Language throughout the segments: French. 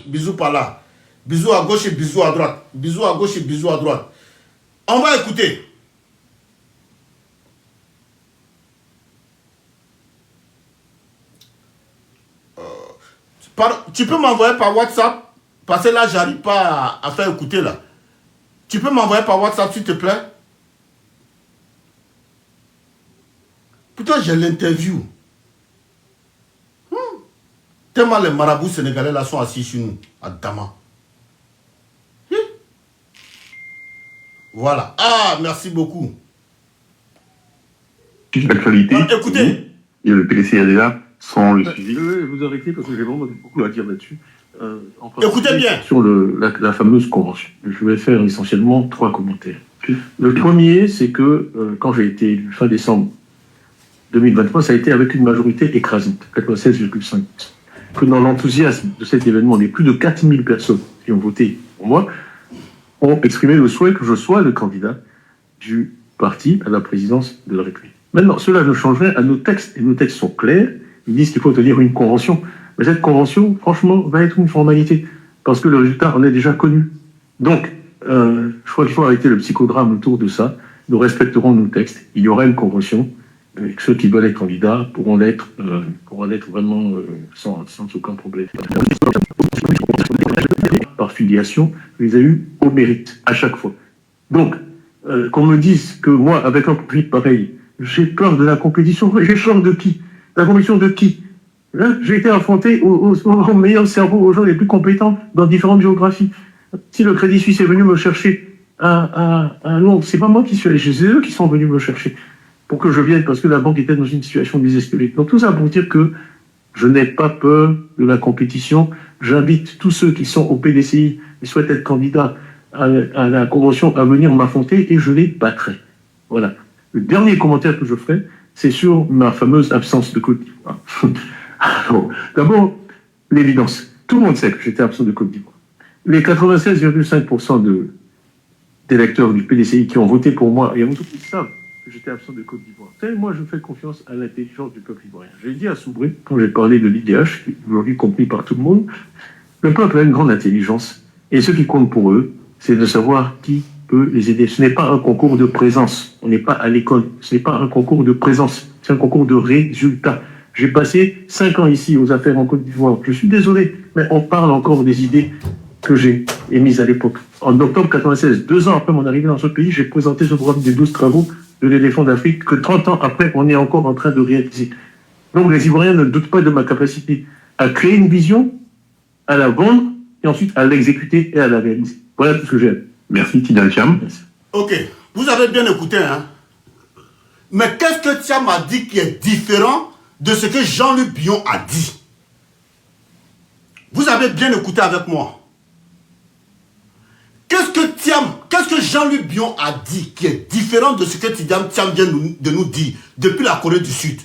Bisous par là. Bisous à gauche et bisous à droite. Bisous à gauche et bisous à droite. On va écouter. Tu peux m'envoyer par WhatsApp? Parce que là, j'arrive pas à faire écouter là. Tu peux m'envoyer par WhatsApp, s'il te plaît? Putain, j'ai l'interview. Tellement les marabouts sénégalais là sont assis chez nous, à Dama. Voilà. Ah, merci beaucoup. L'actualité. Écoutez. Et le PDCADA sans le suivi. Vous arrêtez parce que j'ai vraiment beaucoup à dire là-dessus. Écoutez bien. Sur la fameuse convention. Je vais faire essentiellement 3 commentaires. Le premier, c'est que quand j'ai été élu fin décembre 2023, ça a été avec une majorité écrasante, 96,5%. Que dans l'enthousiasme de cet événement, les plus de 4000 personnes qui ont voté pour moi ont exprimé le souhait que je sois le candidat du parti à la présidence de la République. Maintenant, cela ne change rien à nos textes, et nos textes sont clairs. Ils disent qu'il faut tenir une convention. Mais cette convention, franchement, va être une formalité, parce que le résultat en est déjà connu. Donc, je crois qu'il faut arrêter le psychodrame autour de ça. Nous respecterons nos textes. Il y aura une convention. Et ceux qui veulent être candidats pourront l'être vraiment sans aucun problème. Par filiation, je les ai eus au mérite, à chaque fois. Donc, qu'on me dise que moi, avec un profil pareil, j'ai peur de la compétition. J'ai peur de qui? La compétition de qui? Là, j'ai été affronté aux meilleurs cerveaux, aux gens les plus compétents dans différentes géographies. Si le Crédit Suisse est venu me chercher à Londres, c'est pas moi qui suis allé, c'est eux qui sont venus me chercher pour que je vienne, parce que la banque était dans une situation désespérée. Donc tout ça pour dire que je n'ai pas peur de la compétition. J'invite tous ceux qui sont au PDCI et souhaitent être candidats à la convention à venir m'affronter et je les battrai. Voilà. Le dernier commentaire que je ferai, c'est sur ma fameuse absence de Côte d'Ivoire. D'abord, l'évidence. Tout le monde sait que j'étais absent de Côte d'Ivoire. Les 96,5% d'électeurs du PDCI qui ont voté pour moi, et avant tout, ils savent que j'étais absent de Côte d'Ivoire. Vous savez, moi, je fais confiance à l'intelligence du peuple ivoirien. J'ai dit à Soubré, quand j'ai parlé de l'IDH, qui est aujourd'hui compris par tout le monde, le peuple a une grande intelligence. Et ce qui compte pour eux, c'est de savoir qui peut les aider. Ce n'est pas un concours de présence. On n'est pas à l'école. Ce n'est pas un concours de présence. C'est un concours de résultats. J'ai passé 5 ans ici aux affaires en Côte d'Ivoire. Je suis désolé, mais on parle encore des idées que j'ai émises à l'époque. En octobre 96, 2 ans après mon arrivée dans ce pays, j'ai présenté ce programme des 12 travaux de l'éléphant d'Afrique que 30 ans après, on est encore en train de réaliser. Donc les Ivoiriens ne doutent pas de ma capacité à créer une vision, à la vendre, et ensuite à l'exécuter et à la réaliser. Voilà tout ce que j'ai. Merci, Tidal Thiam. Ok, vous avez bien écouté, hein? Mais qu'est-ce que Thiam a dit qui est différent de ce que Jean-Luc Bion a dit? Vous avez bien écouté avec moi. Qu'est-ce que Jean-Luc Bion a dit qui est différent de ce que Thiam vient de nous dire depuis la Corée du Sud?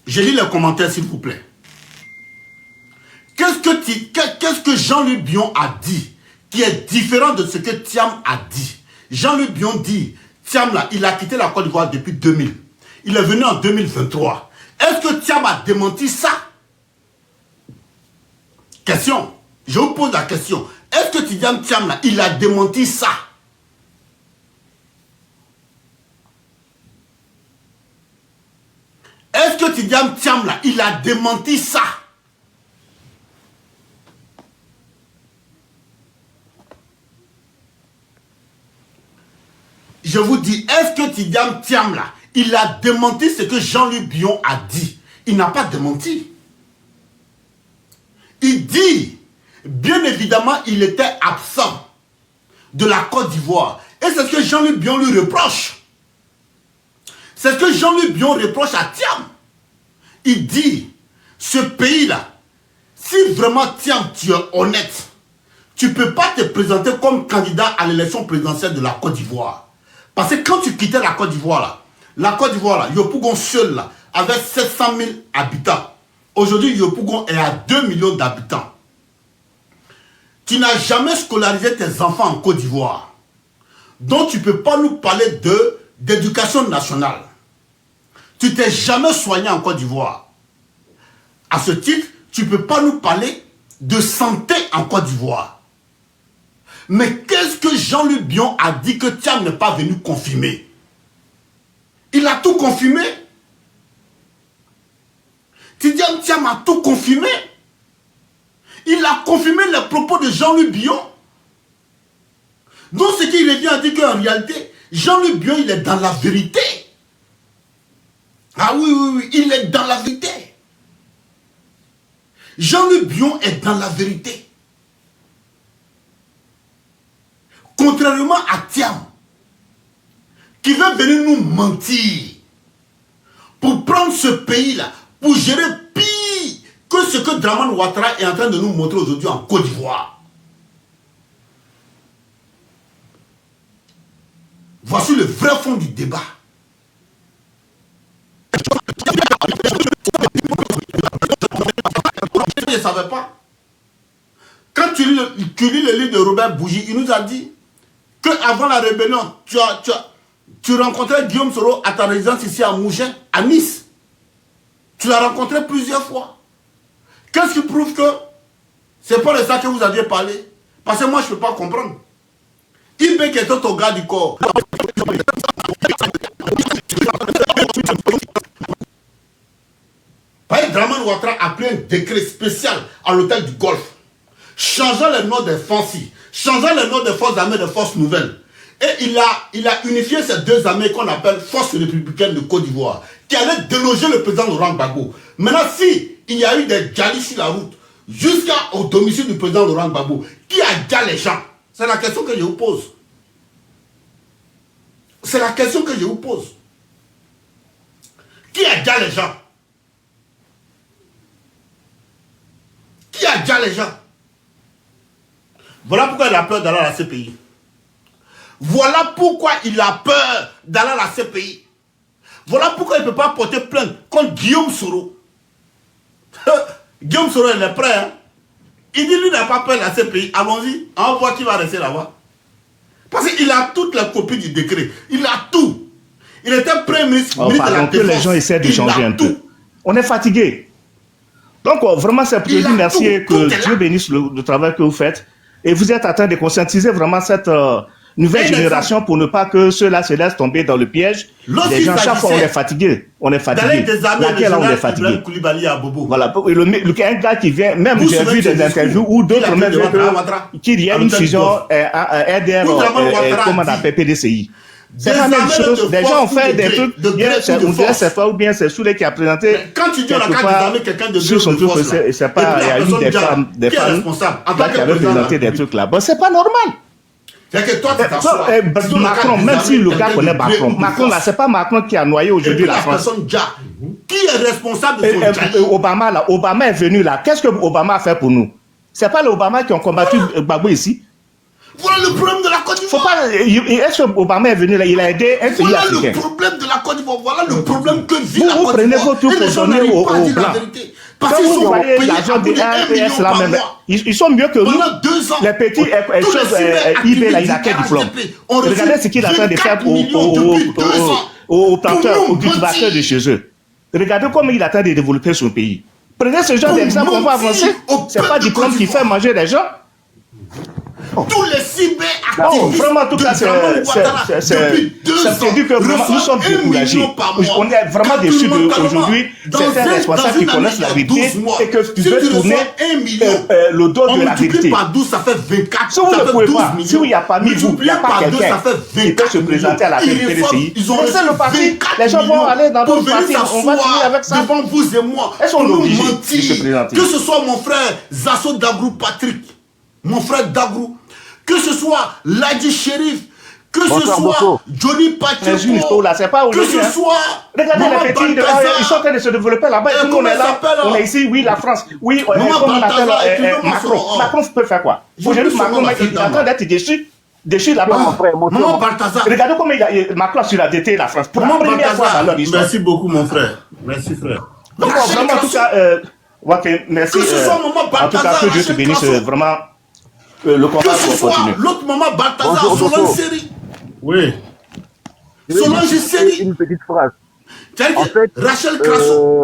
Je lis les commentaires, s'il vous plaît. Qu'est-ce que Jean-Luc Bion a dit qui est différent de ce que Thiam a dit? Jean-Luc Bion dit, Thiam là, il a quitté la Côte d'Ivoire depuis 2000. Il est venu en 2023. Est-ce que Thiam a démenti ça? Question. Je vous pose la question. Est-ce que Thiam là, il a démenti ça? Est-ce que Thiam là, il a démenti ça? Je vous dis, est-ce que Thiam là, il a démenti ce que Jean-Luc Bion a dit? Il n'a pas démenti. Il dit, bien évidemment, il était absent de la Côte d'Ivoire. Et c'est ce que Jean-Luc Bion lui reproche. C'est ce que Jean-Luc Bion reproche à Thiam. Il dit, ce pays-là, si vraiment Thiam, tu es honnête, tu ne peux pas te présenter comme candidat à l'élection présidentielle de la Côte d'Ivoire. Parce que quand tu quittais la Côte d'Ivoire, Yopougon seul, là, avec 700 000 habitants. Aujourd'hui, Yopougon est à 2 millions d'habitants. Tu n'as jamais scolarisé tes enfants en Côte d'Ivoire. Donc, tu ne peux pas nous parler d'éducation nationale. Tu t'es jamais soigné en Côte d'Ivoire. À ce titre, tu ne peux pas nous parler de santé en Côte d'Ivoire. Mais qu'est-ce que Jean-Luc Bion a dit que Thiam n'est pas venu confirmer? Il a tout confirmé. Tidiane Thiam a tout confirmé. Il a confirmé les propos de Jean-Luc Bion. Donc ce qu'il revient à dire qu'en réalité, Jean-Luc Bion, il est dans la vérité. Ah oui, oui, oui, il est dans la vérité. Jean-Luc Bion est dans la vérité. Contrairement à Thiam, qui veut venir nous mentir pour prendre ce pays-là, pour gérer pire que ce que Dramane Ouattara est en train de nous montrer aujourd'hui en Côte d'Ivoire. Voici le vrai fond du débat. Je ne savais pas. Quand tu lis le livre de Robert Bougie, il nous a dit qu'avant la rébellion, tu rencontrais Guillaume Soro à ta résidence ici à Mougins, à Nice. Tu l'as rencontré plusieurs fois. Qu'est-ce qui prouve que c'est pas de ça que vous aviez parlé? Parce que moi, je ne peux pas comprendre. Ibé qui était au gars du corps. Dramane Ouattara a pris un décret spécial à l'hôtel du Golfe, changeant les noms des FANCI, changeant les noms des forces armées des forces nouvelles. Et il a unifié ces deux armées qu'on appelle Forces républicaines de Côte d'Ivoire, qui allaient déloger le président Laurent Gbagbo. Maintenant, si il y a eu des djalis sur la route, jusqu'au domicile du président Laurent Gbagbo, qui a déjà les gens? C'est la question que je vous pose. C'est la question que je vous pose. Qui a déjà les gens? Qui a déjà les gens? Voilà pourquoi il a peur d'aller à la CPI. Voilà pourquoi il a peur d'aller à la CPI. Voilà pourquoi il ne peut pas porter plainte contre Guillaume Soro. Guillaume Soro, il est prêt. Hein? Il dit lui n'a pas peur de la CPI. Allons-y, on voit qui va rester là-bas. Parce qu'il a toutes les copies du décret. Il a tout. Il était premier ministre, ministre de la Défense. Que les gens essaient de changer un peu. On est fatigué. Donc vraiment, c'est pour dire merci et que Dieu bénisse le travail que vous faites. Et vous êtes en train de conscientiser vraiment cette nouvelle génération pour ne pas que ceux-là se laissent tomber dans le piège. Les gens, chaque fois, on est fatigué. On est fatigué. Laquelle on est fatigué. Voilà. Un gars qui vient, même j'ai vu des interviews où d'autres même qu'il y a une fusion RDR, comment on appelle, PDCI. C'est la même chose. Des gens ont fait des trucs. On dirait c'est toi ou bien c'est Souley qui a présenté. Quand tu dis on a quelqu'un de sur son truc, c'est pas. Il y a eu des femmes qui avaient présenté des trucs là. Bon, c'est pas normal. C'est que toi, tu t'assois. Macron, même si le gars connaît Macron, Macron là, c'est pas Macron qui a noyé aujourd'hui la France. Qui est responsable de son Obama là, Obama est venu là. Qu'est-ce que Obama a fait pour nous? C'est pas l'Obama qui ont combattu Gbagbo ici. Voilà le problème de la Côte d'Ivoire. Est-ce que Obama est venu là? Il a aidé un pays africain. Voilà le problème de la Côte d'Ivoire. Voilà le problème que vit la Vous Côte prenez d'Ivoire. vos trucs pour donner aux Blancs. Parce qu'ils sont voyez l'argent des APS là même. Ils sont mieux que nous. Les petits choses, IB là, il a quel diplôme? Regardez ce qu'il est en train de faire aux planteurs, aux cultivateurs de chez eux. Regardez comment il est en train de développer son pays. Prenez ce genre d'exemple, on va avancer. C'est pas diplôme qui fait manger les gens. Tous les cyber-activistes vraiment, en tout cas, c'est dit que vraiment, nous sommes découragés. On est vraiment déçus d'aujourd'hui. C'est un responsable qui connaît la vérité et que tu veux tourner le dos de la vérité. Si vous ne pouvez pas, si il n'y a pas mis vous, il n'y a pas quelqu'un qui peut se présenter à la PDCI, laissez le parti. Les gens vont aller dans d'autres partis. On va finir avec ça. Devant vous et moi, elles sont obligées de se présenter. Que ce soit mon frère Zasso Dagrou Patrick, mon frère Dagrou, que ce soit Ladi Shérif, que ce soit Johnny Pacheco, que ce soit... Regardez les petits, ils sont en train de se développer là-bas. Et nous, on est là, on est ici, oui, la France. Oui, comment on appelle Macron. Macron peut faire quoi? Aujourd'hui, Macron est en train d'être déchu là-bas. Maman Balthazar. Regardez comment Macron a surendetté la France. Pour la première fois dans leur histoire. Merci beaucoup, mon frère. Merci, frère. Donc, vraiment, en tout cas, merci. Que ce soit Maman Balthazar. En tout cas, que Dieu te bénisse vraiment. Le combat pour continuer. L'autre maman Balthazar, Solange Série. Oui. Solange Série. Une petite phrase. En fait, Rachel Crasso.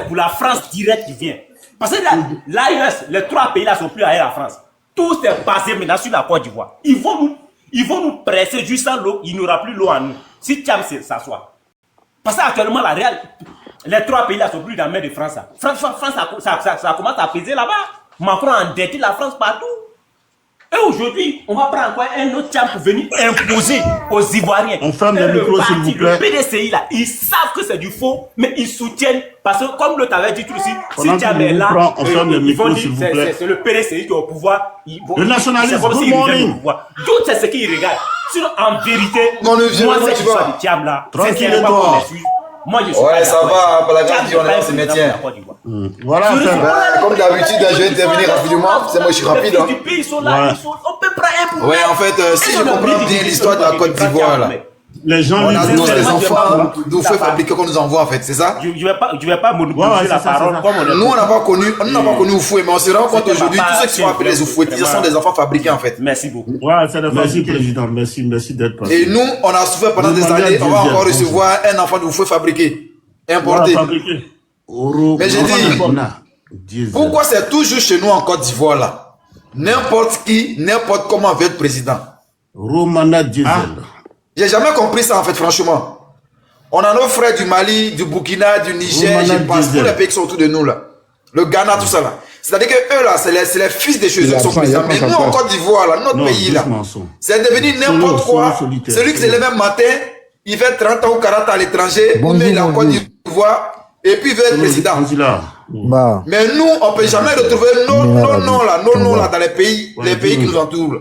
c'est pour la France direct qui vient. Parce que l'AES, les 3 pays là sont plus à la France. Tout est basé maintenant sur la Côte d'Ivoire. Ils vont nous presser jusqu'à l'eau, il n'y aura plus l'eau en nous. Si Tcham s'assoit. Parce qu'actuellement, les 3 pays là sont plus dans la main de France. France ça commence à peser là-bas. Macron a endetté la France partout. Et aujourd'hui, on va prendre encore un autre Thiam pour venir imposer aux Ivoiriens. On ferme Et le micro, s'il vous plaît. Le PDCI, là, ils savent que c'est du faux, mais ils soutiennent. Parce que, comme l'autre avait dit tout aussi, Pendant si Thiam est là, on ferme le ils vont micro, dire s'il vous plaît. c'est le PDCI qui est au pouvoir. Le nationalisme, c'est comme good s'ils reviennent morning. au pouvoir. D'autres, c'est ce qu'ils regardent. Sinon, en vérité, Non, le vieux, moi, comment cette tu histoire vas? de Thiam là, Tranquille, sincèrement, toi. qu'on m'excuse. Moi, je suis Ouais, pas ça d'accord. va, pas la Thiam grande n'est pas violence, un c'est président métier. de la Côte d'Ivoire. Voilà, Je frère. Ben, comme d'habitude, je vais intervenir rapidement. C'est moi, je suis rapide. Les Hein. fils du pays, ils sont là, Ouais. on peut prendre un pour Ouais, un. en fait, si Et je on a comprends oublié bien de l'histoire de la dire Côte que d'Ivoire, là, Les gens on a lui tous disent- des moi, je vais enfants pas- d'où fait fabriquer qu'on nous envoie, en fait, c'est ça? Je vais pas monopoliser Ouais, ouais, la c'est ça, parole c'est ça. comme on est. Nous, on n'a pas connu Oufoué, mais on se rend compte C'était aujourd'hui, papa, tous ceux qui sont c'est appelés les Oufouettis, ce vraiment. sont des enfants fabriqués, en fait. Merci beaucoup. Ouais, c'est Merci, facile. Président. Merci d'être passé. Et nous, on a souffert pendant des Demandez à années, on va Dieu, encore bien, recevoir un enfant d'Oufoué fabriqué, importé. Voilà, fabriqué. Oro- Mais j'ai Oro- dit, pourquoi c'est toujours chez nous en Côte d'Ivoire, là? N'importe qui, n'importe comment veut être président. Romana Diesel. J'ai jamais compris ça, en fait, franchement. On a nos frères du Mali, du Burkina, du Niger, Romana je passe tous Diesel. les pays qui sont autour de nous, là. Le Ghana, tout ça, là. C'est-à-dire que eux, là, c'est les fils des choses qui sont présidents. Mais nous, en Côte d'Ivoire, là, notre Non, pays, là, doucement, son. c'est devenu n'importe Solo, quoi. solo, solitaire. Celui qui se lève un matin, il fait 30 ans ou 40 ans à l'étranger, ou bien il est en Côte d'Ivoire, et puis il veut être président. Angela. Bah, Mais nous, on peut jamais retrouver nos noms là dans les pays qui nous entourent.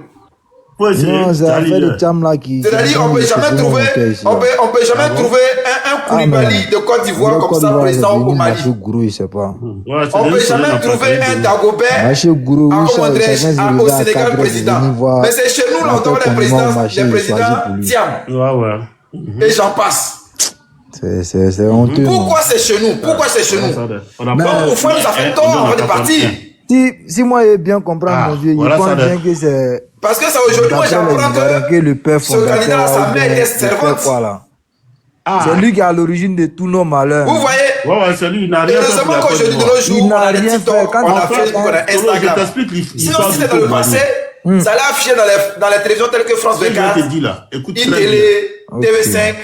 Faut essayer. non, c'est Allez, l'affaire de Thiam là qui. C'est-à-dire, on peut jamais trouver, on peut jamais trouver un Koulibaly de Côte d'Ivoire comme ça, président au Mali. Marché Gourou, il sait pas. Ouais, c'est On des peut semaines jamais après, trouver ça y est, un Dagobert Marché Gourou, à oui, comment dirais-je, chacun se au regarde Sénégal cadre de président. venir voir. Mais c'est chez nous là, on doit les présidents Thiam. Ouais. Et j'en passe. C'est honteux. Pourquoi c'est chez nous? Pourquoi c'est chez nous? On a Mais- pas- Au fond, nous a fait tort avant de partir. Si moi j'ai bien compris, Ah, mon Dieu, voilà, il pense ça bien doit- que c'est. Parce que c'est aujourd'hui, moi d'après les j'apprends Ivoiriens, que le père ce candidat, fondateur. sa ou mère bien était le père servante. quoi, là. Ah. C'est lui qui est à l'origine de tous nos malheurs. Vous voyez, Ouais, c'est lui, il n'a rien fait. pour heureusement la Côte qu'aujourd'hui, de d'Ivoire. nos jours, Il on n'a a les rien TikTok, fait. Quand on a on fait Facebook, on a Solo, je Instagram. t'explique Sinon, l'histoire si du c'était dans le Mali. passé, ça allait afficher dans les télévisions telles que France Ce que je 24, te dis là, écoute très bien. iTélé, Ok. TV5.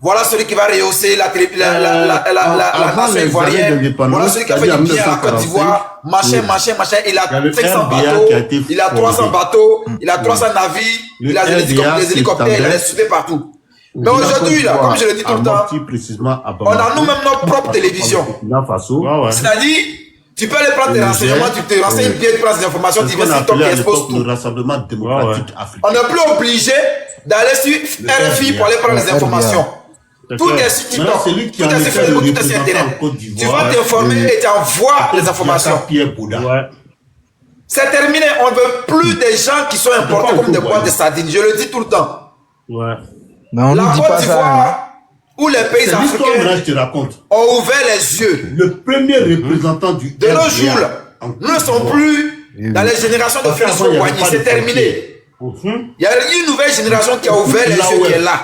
Voilà celui qui va rehausser la avant nation les années ivoirienne. d'indépendance, Voilà celui qui a fait c'est-à-dire du bien à Côte 1945, d'Ivoire. Machin. Il Il y a avait 500 un RDA bateaux, qui a été il a 300 fondé. bateaux, il a 300 navires, Le il a des RDA hélicoptères, il a s'étendait. des soudés partout. Mais aujourd'hui, là, comme je le dis tout le temps, précisément à on a nous-mêmes notre propre télévision. Ouais. C'est-à-dire, tu peux aller prendre tes Le renseignements, tu te renseignes bien, tu prends des informations, C'est tu ce qu'on viens sur TikTok, appelait tu à exposes l'époque tout. le Rassemblement démocratique On africain. n'est plus obligé d'aller sur RFI pour aller prendre les informations. Tout est sur TikTok, C'est lui qui tout en est sur était Facebook, le tout est sur représentant en Internet. Côte Tu d'Ivoire. vas t'informer et tu envoies les informations. Pierre Bouddha. C'est terminé, on ne veut plus des gens qui sont importés comme des boîtes de sardines. Je le dis tout le temps. Ouais. Mais on La ne dit Côte pas ça. hein. d'Ivoire, où les pays C'est l'histoire que africains je te raconte. ont ouvert les yeux. Le premier représentant du De nos RDA jours, là, en nous Côte ne sommes d'Ivoire. plus dans les générations de Parce qu'avant, François il y avait Boigny. pas de C'est terminé. Il y a une nouvelle génération qui a ouvert les yeux, qui est là.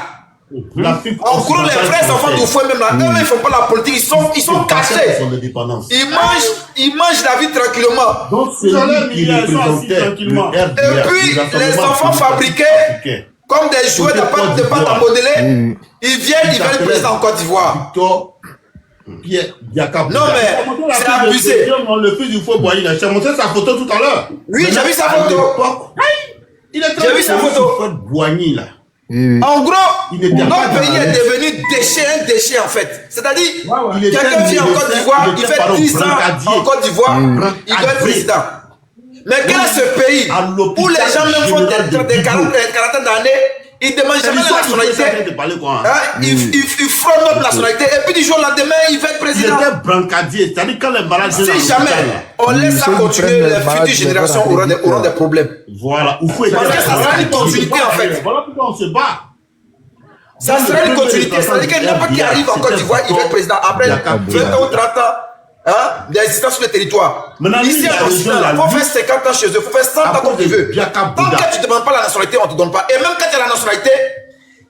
L'Afrique En gros, les vrais enfants d'Oufoué, même là, eux-mêmes, ils ne font pas la politique, ils sont cachés. Son indépendance. Ils mangent la vie tranquillement. Donc, c'est lui qui représentait le RDA. Et puis, le Rassemblement les enfants démocratique fabriqués, africain. comme des jouets de pâte à modeler, ils viennent président en Côte d'Ivoire. Victor Pierre Biaka Bouddha. Non, mais c'est abusé. Le fils du faux Boigny, j'ai montré sa photo tout à l'heure. Oui, j'ai vu sa À photo. l'époque, il est J'ai vu sa photo. Boigny, là. Oui. En gros, Il n'était pas notre dans pays la est liste. devenu un déchet en fait. C'est-à-dire, Il était quelqu'un vit en ministre, Côte d'Ivoire, il il était fait pardon, 10 ans brigadier. en Côte d'Ivoire, il doit être président. Mais quel est ce pays À l'hôpital où les gens même font général de des quarantaines d'années, ils ne demandent jamais la nationalité. Hein, ils frôlent notre nationalité et puis du jour au lendemain, il va être Il président. était brancadier, c'est-à-dire quand les malades viennent Si à jamais l'hôpital, on laisse ça ceux qui continuer, prennent les les malades, futures les générations malades auront des problèmes. voilà, où faut Parce que ça sera une continuité en fait. Voilà pourquoi on se bat. Ça sera une continuité. C'est-à-dire que n'importe qui arrive en Côte d'Ivoire, il va être président. Après 20 ans ou 30 ans d'existence sur le territoire. Maintenant, Ici, lui, en Occident, il faut faire 50 ans chez eux, il faut faire 100 ans comme tu veux. Tant que tu ne demandes pas la nationalité, on ne te donne pas. Et même quand tu as la nationalité,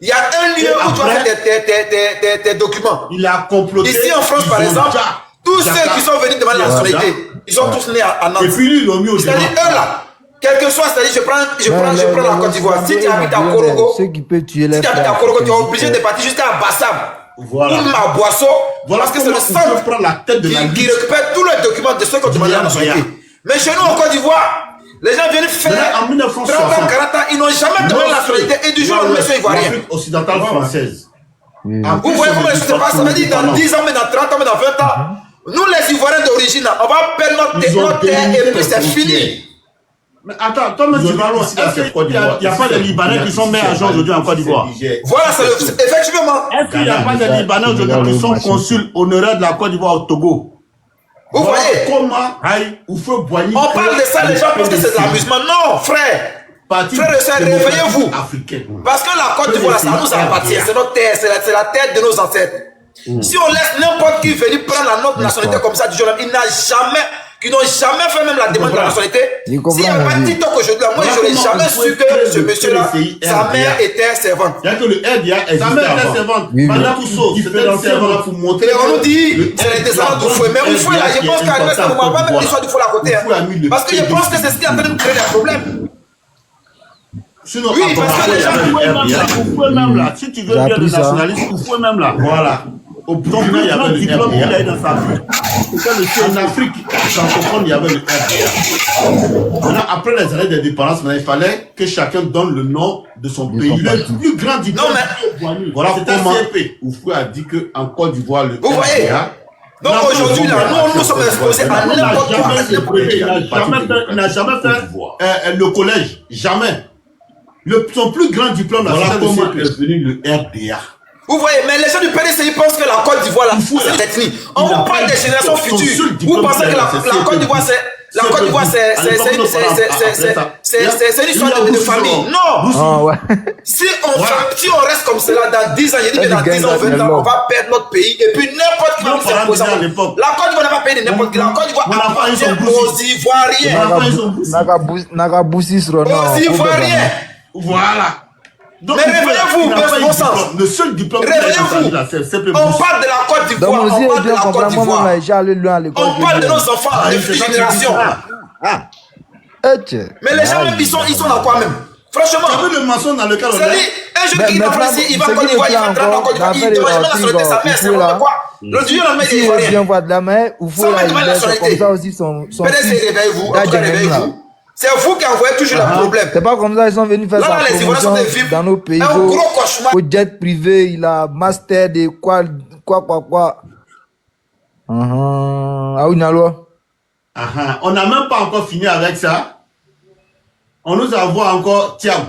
il y a un lieu où tu vas faire tes documents. Il a comploté. Ici en France, par exemple, tous ceux qui sont venus demander la nationalité, ils sont tous nés à Nantes. Et puis lui, ils l'ont mis au C'est-à-dire, eux là, quel que soit, c'est-à-dire, je prends la Côte d'Ivoire. Si tu habites à Korogo, Ceux qui peuvent tuer si les tu habites à Korogo, tu es obligé de partir jusqu'à Bassam. Voilà. Ou à Boisseau, Voilà parce que c'est le comment on centre prend la tête de la qui liste. récupère tous les documents de ceux qui ont demandé la nationalité. Mais chez nous, en Côte d'Ivoire, Les gens viennent faire En 30 ans, 1960, 40 ans, ils n'ont jamais demandé la nationalité et du jour au lendemain, ils sont ivoiriens. l'Afrique occidentale française. Vous voyez comment ça se passe? Ça veut dire dans 10 ans, mais dans 30 ans, mais dans 20 ans, nous les Ivoiriens d'origine, on va perdre notre terre et puis c'est fini. Mais attends, toi, tu parles aussi il n'y a pas de Libanais qui sont maires agents aujourd'hui en Côte d'Ivoire. Voilà, effectivement. Est-ce qu'il n'y a pas de Libanais aujourd'hui qui sont consuls honoraires de la Côte d'Ivoire au Togo? Vous voyez? Comment On parle de ça, les gens pensent que c'est de l'amusement. Non, frère. Frère et sœurs, réveillez-vous. Parce que la Côte d'Ivoire, ça nous appartient. C'est notre terre, c'est la terre de nos ancêtres. Si on laisse n'importe qui venir prendre la notre nationalité comme ça du jour au lendemain, qui n'ont jamais fait même la demande de la nationalité. S'il n'y a pas de TikTok aujourd'hui, moi je n'ai jamais su que ce monsieur-là, sa mère était servante. Il y a que le RDA existe. Sa mère était servante. Madame Rousseau, c'était une servante pour montrer. Et on nous dit, c'est les descendants du fouet. Mais Oufoué là, je pense qu'à ce moment, pas même l'histoire du fouet à côté. Parce que je pense que c'est ce qui est en train de créer des problèmes. Sinon, oui, parce que les gens pouvez même là, si tu veux bien de nationalisme, vous pouvez même là. Voilà. Au plan, il y avait le diplôme qu'il a eu dans sa vie. En Afrique francophone, il y avait le RDA. Maintenant, après les années d'indépendance, il fallait que chacun donne le nom de son pays. Le plus grand diplôme. Voilà comment Oufoué a dit qu'en Côte d'Ivoire, le RDA. Donc aujourd'hui, là, nous sommes exposés à n'importe quoi. Il n'a jamais fait le collège. Jamais. Son plus grand diplôme, voilà comment est venu le RDA. Vous voyez, mais les gens du PDC, ils pensent que la Côte d'Ivoire, c'est une ethnie. On vous parle des générations futures. Vous pensez que la Côte d'Ivoire, c'est... La Côte d'Ivoire, c'est une histoire de famille. Non. Si on reste comme cela dans 10 ans, je dis que dans 10 ans, 20 ans, on va perdre notre pays. Et puis n'importe qui va nous imposer. La Côte d'Ivoire n'a pas payé de n'importe qui. La Côte d'Ivoire appartient aux Ivoiriens. Aux Ivoiriens. Voilà. Donc, mais réveillez-vous, bon sens. Le seul diplôme réveillez-vous. On parle de la Côte d'Ivoire, on parle de la Côte d'Ivoire. On parle de nos enfants, les futures générations. Mais les gens même, ils sont dans quoi même? Franchement. Tu as vu le mensonge dans lequel on est? C'est-à-dire, un jeune qui est ici, il va en Côte d'Ivoire, il va entrer en Côte d'Ivoire, il demande jamais la nationalité de sa mère, c'est n'importe quoi. Le Dieu l'a mis des Ivoiriens. Sans mettre la nationalité. Réveillez-vous, réveillez-vous. C'est vous qui envoyez toujours le problème. C'est pas comme ça, ils sont venus faire sa promotion dans nos pays. Un gros cauchemar. Au jet privé, il a master de quoi. Ah oui, Nalo. On n'a même pas encore fini avec ça. On nous envoie encore Tiam.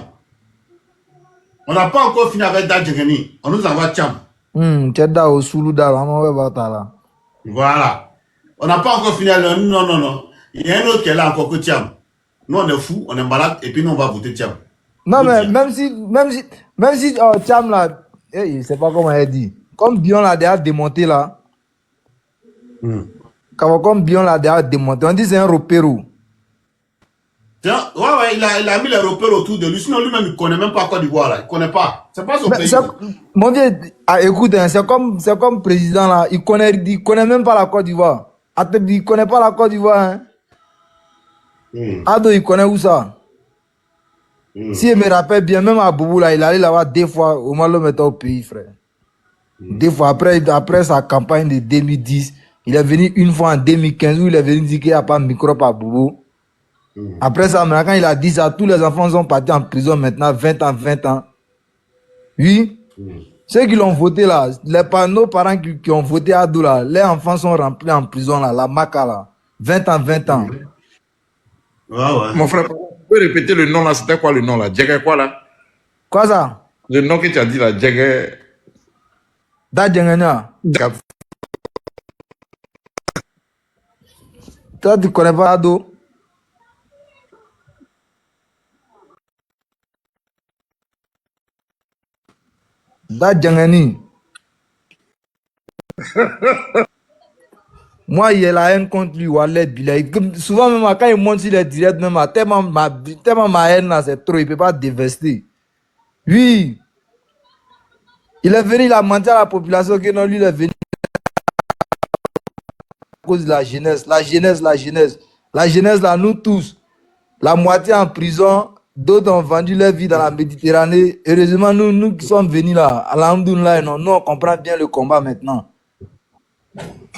On n'a pas encore fini avec Dadjegeni. On nous envoie Tiam. Tchada au Soulouda, voilà. On n'a pas encore fini avec... Non. Il y a un autre qui est là encore que Tiam. Nous, on est fous, on est malade, et puis nous, on va voter Tiam. Non, mais même si Tiam, là, je sais pas comment elle dit. Comme Bion l'a déjà démonté, là. Comme Bion l'a déjà démonté, on dit c'est un repérou. Ouais, il a mis les repères autour de lui. Sinon, lui-même, il ne connaît même pas Côte d'Ivoire, là. Il ne connaît pas. C'est pas son pays. Mon vieux, écoute, c'est comme président, là. Il connaît même pas la Côte d'Ivoire. Il ne connaît pas la Côte d'Ivoire, hein. Ado, il connaît où ça? Si je me rappelle bien, même à Boubou, là, il allait là-bas 2 fois, au moins le mettre au pays, frère. 2 fois, après sa campagne de 2010, il est venu 1 fois en 2015, où il est venu dire qu'il n'y a pas de microbe à Boubou. Après ça, quand il a dit ça, tous les enfants sont partis en prison maintenant, 20 ans. Oui. Ceux qui l'ont voté là, nos parents qui ont voté à Ado là, les enfants sont remplis en prison là, la Maca là. 20 ans. Ouais. Mon frère, tu peux répéter le nom là? C'était quoi le nom là? Djegé quoi là? Quoi ça? Le nom que tu as dit là, Djegé. Dadjengena. Toi, tu connais pas Ado? Dadjengeni. Moi, il y a la haine contre lui, Wallet Bilay. Souvent, même quand il monte sur les directs, même tellement ma haine là, c'est trop, il ne peut pas dévester. Oui. Il est venu, il a menti à la population que non, lui, il est venu à cause de la jeunesse. La jeunesse, là, nous tous. La moitié en prison, d'autres ont vendu leur vie dans la Méditerranée. Heureusement, nous qui sommes venus là, alhamdoulilah, nous, on comprend bien le combat maintenant.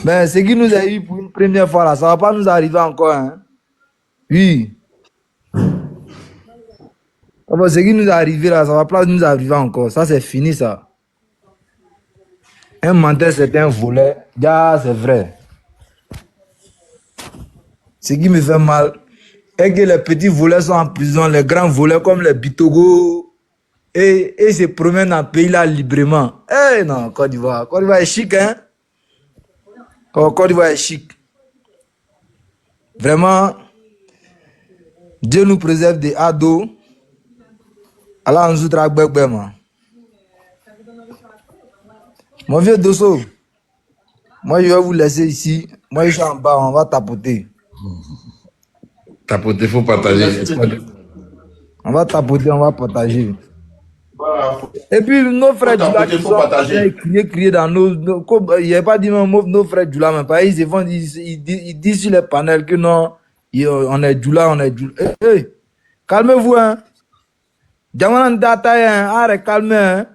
Mais ce qui nous a eu pour une première fois là, ça ne va pas nous arriver encore. Hein? Oui. Bon, ce qui nous est arrivé là, ça va pas nous arriver encore. Ça, c'est fini, ça. Un menteur, c'est un volet. Ah, c'est vrai. Ce qui me fait mal est que les petits volets sont en prison, les grands volets comme les Bitogo, et se promènent dans le pays là librement. Eh non, Côte d'Ivoire. Côte d'Ivoire est chic, hein? Oh, Côte d'Ivoire est chic. Vraiment, Dieu nous préserve des ados. Allah nous outre man. Mon vieux Dosso, moi je vais vous laisser ici. Moi je suis en bas, on va tapoter. Tapoter, il faut partager. On va tapoter, on va partager. Voilà. Et puis nos frères du lac, ils sont crier dans nos il n'y a pas dit nos frères du lac, mais ils disent sur les panels que non, on est du lac, on est du lac. Hey, calmez-vous, hein. Jangan data hein, arrête calme hein.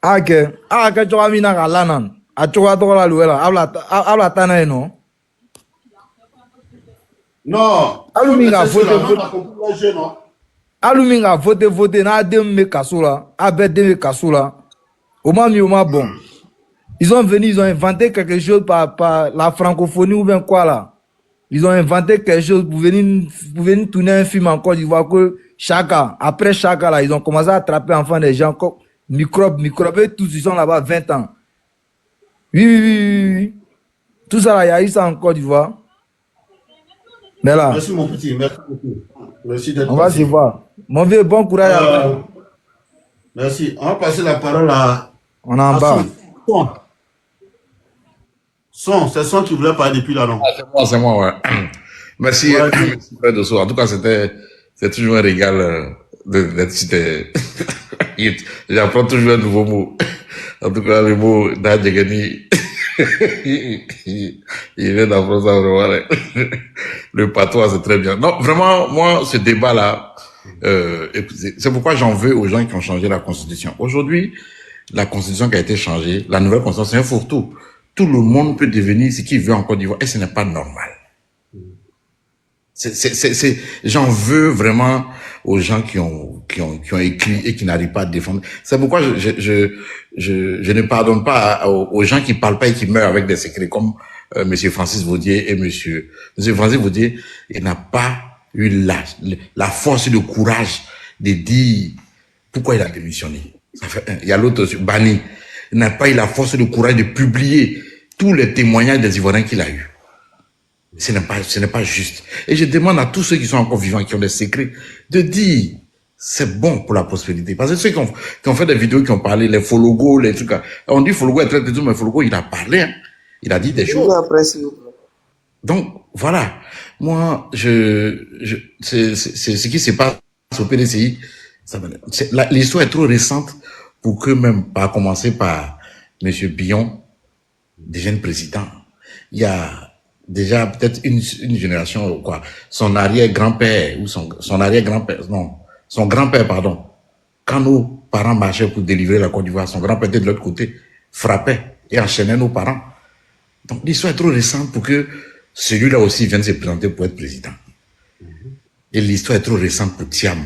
Ok, que tu vas venir à l'annan. A tu vas la louer habla tana non. Non. Aluminga voter na dem me kasula, abed de me kasula. Au moins bon. Ils ont venu, ils ont inventé quelque chose par la francophonie ou bien quoi là. Ils ont inventé quelque chose pour venir tourner un film en Côte d'Ivoire que après Chaka là, ils ont commencé à attraper enfin des gens comme microbes, et tous ils sont là-bas 20 ans. Oui. Tout ça là, il y a eu ça en Côte d'Ivoire. Mais là. Merci mon petit, merci beaucoup. Merci d'être On va se voir. Mon vieux, bon courage à vous. Merci. On va passer la parole à. On est en bas. C'est Son qui voulait parler depuis là, non? C'est moi, ouais. Merci, frère Dosso. En tout cas, c'est toujours un régal d'être cité. J'apprends toujours un nouveau mot. En tout cas, le mot d'Adjegani, il vient d'apprendre ça vraiment. Le patois, c'est très bien. Non, vraiment, moi, ce débat-là, c'est pourquoi j'en veux aux gens qui ont changé la Constitution. Aujourd'hui, la Constitution qui a été changée, la nouvelle Constitution, c'est un fourre-tout. Tout le monde peut devenir ce qu'il veut en Côte d'Ivoire et ce n'est pas normal. J'en veux vraiment aux gens qui ont écrit et qui n'arrivent pas à défendre. C'est pourquoi je ne pardonne pas aux gens qui parlent pas et qui meurent avec des secrets comme monsieur Francis Vaudier et monsieur Francis Vaudier. Il n'a pas eu la force et le courage de dire pourquoi il a démissionné. Il y a l'autre aussi, Bani. Il n'a pas eu la force et le courage de publier tous les témoignages des Ivoiriens qu'il a eus. Ce n'est pas juste. Et je demande à tous ceux qui sont encore vivants, qui ont des secrets, de dire c'est bon pour la prospérité. Parce que ceux qui ont fait des vidéos, qui ont parlé, les Fologo, les trucs, on dit Fologo est très tout, mais Fologo, il a parlé, hein. Il a dit des choses. Donc, voilà. Moi, c'est ce qui se passe au PDCI. L'histoire est trop récente pour que même, pas commencer par monsieur Billon, des jeunes présidents. Il y a déjà peut-être une génération, quoi. Son arrière-grand-père, ou son arrière-grand-père, non, son grand-père, pardon. Quand nos parents marchaient pour délivrer la Côte d'Ivoire, son grand-père était de l'autre côté, frappait et enchaînait nos parents. Donc l'histoire est trop récente pour que celui-là aussi vienne se présenter pour être président. Et l'histoire est trop récente pour Thiam,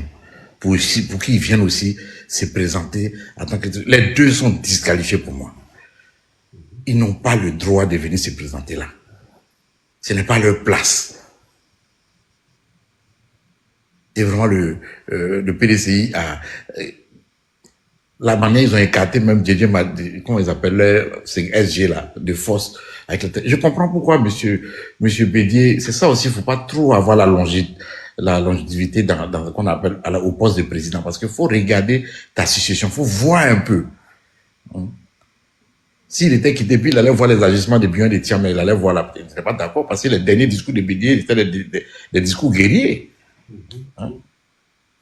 pour qu'il vienne aussi se présenter en tant que... Les deux sont disqualifiés pour moi. Ils n'ont pas le droit de venir se présenter là. Ce n'est pas leur place. Et vraiment, le PDCI a... La manière ils ont écarté même DJ, comment ils appellent, c'est SG là, de force. Je comprends pourquoi monsieur Bédier, c'est ça aussi, il faut pas trop avoir la longévité dans ce qu'on appelle au poste de président, parce qu'il faut regarder ta situation, il faut voir un peu. S'il était quitté, puis il allait voir les agissements de Billon et de Thiam, mais il allait voir la... Il n'était pas d'accord, parce que les derniers discours de Bédier, c'était des discours guerriers.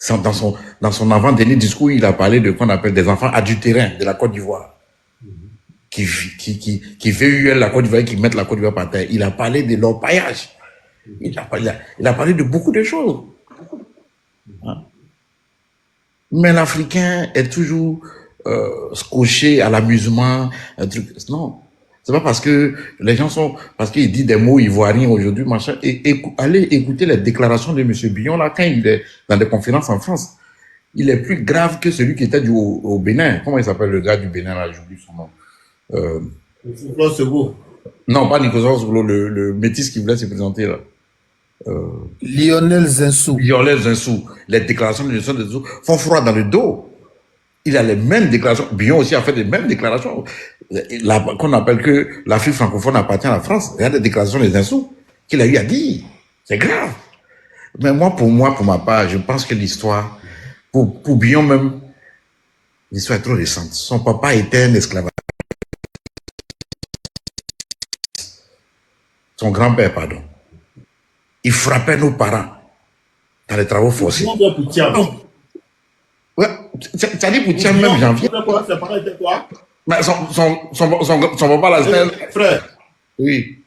Dans son avant-dernier discours, il a parlé de qu'on appelle des enfants adultérins de la Côte d'Ivoire. Qui veulent la Côte d'Ivoire, qui mettent la Côte d'Ivoire par terre. Il a parlé de leur paillage. Il a parlé de beaucoup de choses. Mais l'Africain est toujours scotché à l'amusement, un truc. Non. C'est pas parce que les gens sont, parce qu'il dit des mots ivoiriens aujourd'hui, machin, et allez écouter les déclarations de M. Billon, là, quand il est dans des conférences en France. Il est plus grave que celui qui était au Bénin. Comment il s'appelle le gars du Bénin, là, j'oublie son nom. Nicolas Sego. Non, pas Nicolas Sego, le métis qui voulait se présenter, là. Lionel Zinsou. Lionel Zinsou. Les déclarations de Lionel Zinsou font froid dans le dos. Il a les mêmes déclarations. Billon aussi a fait les mêmes déclarations. Qu'on appelle que l'Afrique francophone appartient à la France. Il y a des déclarations de Zinsou qu'il a eu à dire. C'est grave. Mais pour ma part, je pense que l'histoire, pour Billon même, l'histoire est trop récente. Son papa était un esclavagiste. Son grand-père, pardon. Il frappait nos parents dans les travaux forcés. Ouais, ça dit pour Thiam même janvier. Ses parents étaient quoi? Mais son papa là, c'était... Frère. Oui.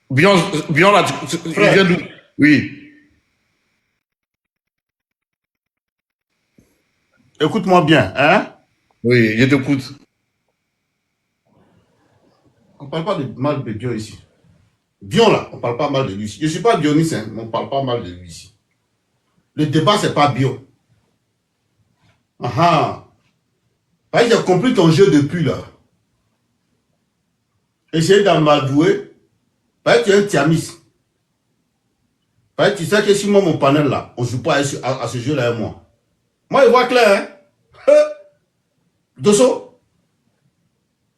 Billon là, il vient d'où? Oui. Écoute-moi bien, hein? Oui, je t'écoute. On ne parle pas de mal de Bion ici. Bion là, on ne parle pas mal de lui ici. Je ne suis pas Bioniste, hein, mais on ne parle pas mal de lui ici. Le débat, ce n'est pas Bion. Ah ah. J'ai compris ton jeu depuis là. Essayer d'amadouer. Tu es un tiamis. Tu sais que si moi, mon panel là, on ne joue pas à ce jeu là et moi. Moi, il voit clair, hein? Dosso,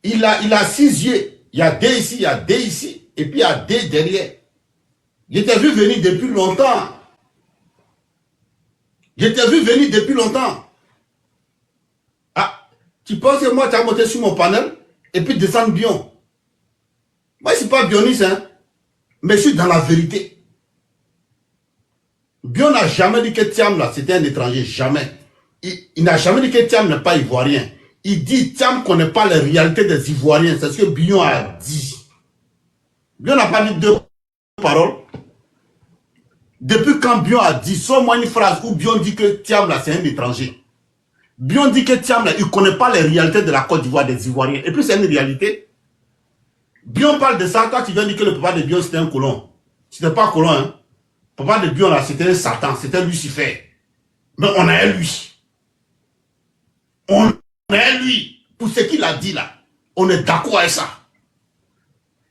il a 6 yeux. Il y a D ici, il y a D ici, et puis il y a D derrière. Je t'ai vu venir depuis longtemps. Je t'ai vu venir depuis longtemps. Ah, tu penses que moi, tu as monté sur mon panel, et puis descendre Bion. Moi, je ne suis pas bioniste, hein, mais je suis dans la vérité. Bion n'a jamais dit que Thiam, là, c'était un étranger, jamais. Il n'a jamais dit que Thiam n'est pas ivoirien. Il dit Thiam ne connaît pas les réalités des Ivoiriens. C'est ce que Bion a dit. Bion n'a pas dit 2 paroles. Depuis quand Bion a dit, sors-moi une phrase où Bion dit que Thiam là c'est un étranger. Bion dit que Thiam là, il ne connaît pas les réalités de la Côte d'Ivoire des Ivoiriens. Et puis c'est une réalité. Bion parle de ça, toi tu viens dire que le papa de Bion c'était un colon. C'était pas un colon, hein. Le papa de Bion là c'était un Satan, c'était Lucifer. Mais on a lui. On a lui. Pour ce qu'il a dit là, on est d'accord avec ça.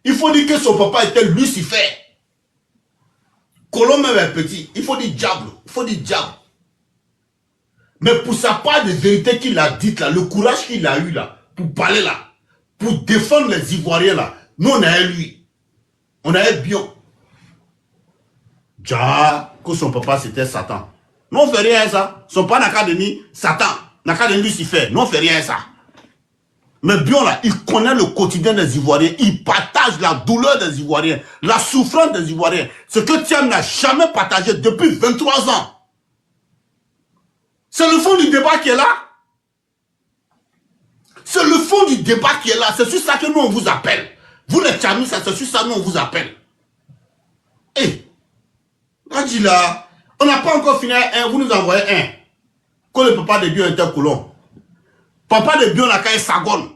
Il faut dire que son papa était Lucifer. Colomb même est petit. Il faut dire diable. Il faut dire diable. Mais pour sa part de vérité qu'il a dit là, le courage qu'il a eu là, pour parler là, pour défendre les Ivoiriens là, nous on a lui. On a Bion. Ja, que son papa c'était Satan. Nous on fait rien à ça. Son papa n'a qu'à devenir Satan. N'a qu'à devenir Lucifer. Nous on fait rien à ça. Mais Bion là, il connaît le quotidien des Ivoiriens. Il partage la douleur des Ivoiriens, la souffrance des Ivoiriens. Ce que Thiam n'a jamais partagé depuis 23 ans. C'est le fond du débat qui est là. C'est le fond du débat qui est là. C'est sur ça que nous on vous appelle. Vous les Thiamis, c'est sur ça que nous on vous appelle. Eh, on dit là, on n'a pas encore fini un, vous nous envoyez un. Quand le papa de Bion était colon. Papa de Bion a caillé Sagone.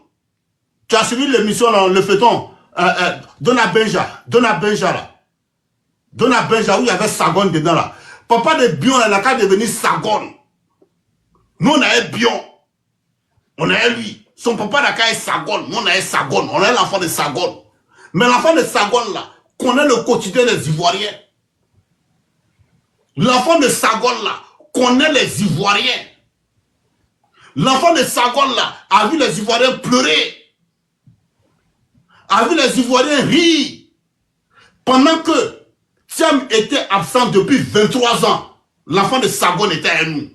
Tu as suivi l'émission dans le feuilleton. Donna Benja là. Donna Benja où il y avait Sagone dedans là. Papa de Bion là, il a qu'à devenir Sagone. Nous on a Bion. On a lui. Son papa n'a qu'à Sagone. Nous on a Sagone. On a l'enfant de Sagone. Mais l'enfant de Sagone là connaît le quotidien des Ivoiriens. L'enfant de Sagone là connaît les Ivoiriens. L'enfant de Sagone là a vu les Ivoiriens pleurer. A vu les Ivoiriens rire. Pendant que Thiam était absent depuis 23 ans, l'enfant de Sagone était à nous.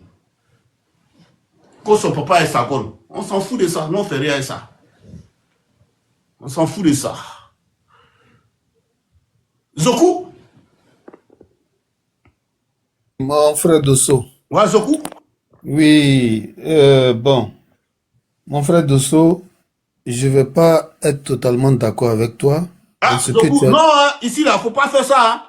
Quand son papa est Sagone, on s'en fout de ça. Nous on fait rien à ça. On s'en fout de ça. Zoku? Mon frère Dosso. Ouais, Zoku? Oui, bon. Mon frère Dosso, je ne vais pas être totalement d'accord avec toi. Ah, Zoku, non, hein, ici, là, il ne faut pas faire ça. Hein.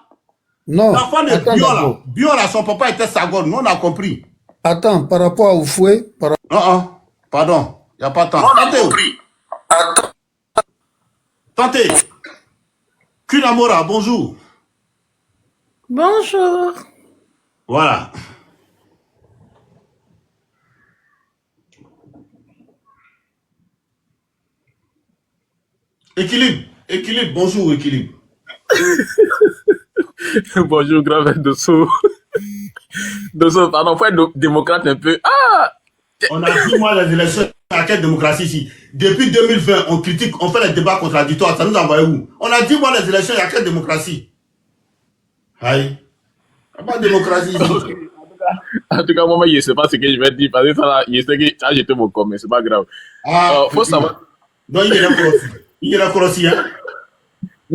Non. L'enfant de Bion, là, son papa était Sagone. Nous, on a compris. Attends, par rapport à Oufoué... Non, pardon, il n'y a pas de temps. On a compris. Attends. Tentez. Kunamora, bonjour. Bonjour. Voilà. Équilibre, bonjour, équilibre. Bonjour, grand frère Dosso. Dosso, pardon, faut être démocrate un peu. Ah! On a dit, moi, les élections, à quelle démocratie ici? Depuis 2020, on critique, on fait les débats contradictoires, ça nous envoie où? On a dit, moi, les élections, il y a quelle démocratie? Aïe. Il n'y a pas de démocratie ici. En tout cas, moi, je ne sais pas ce que je vais dire, parce que ça, là, je sais que ça a jeté mon corps, mais c'est pas grave. Faut savoir. Donc, il est là aussi. Il est là aussi, hein?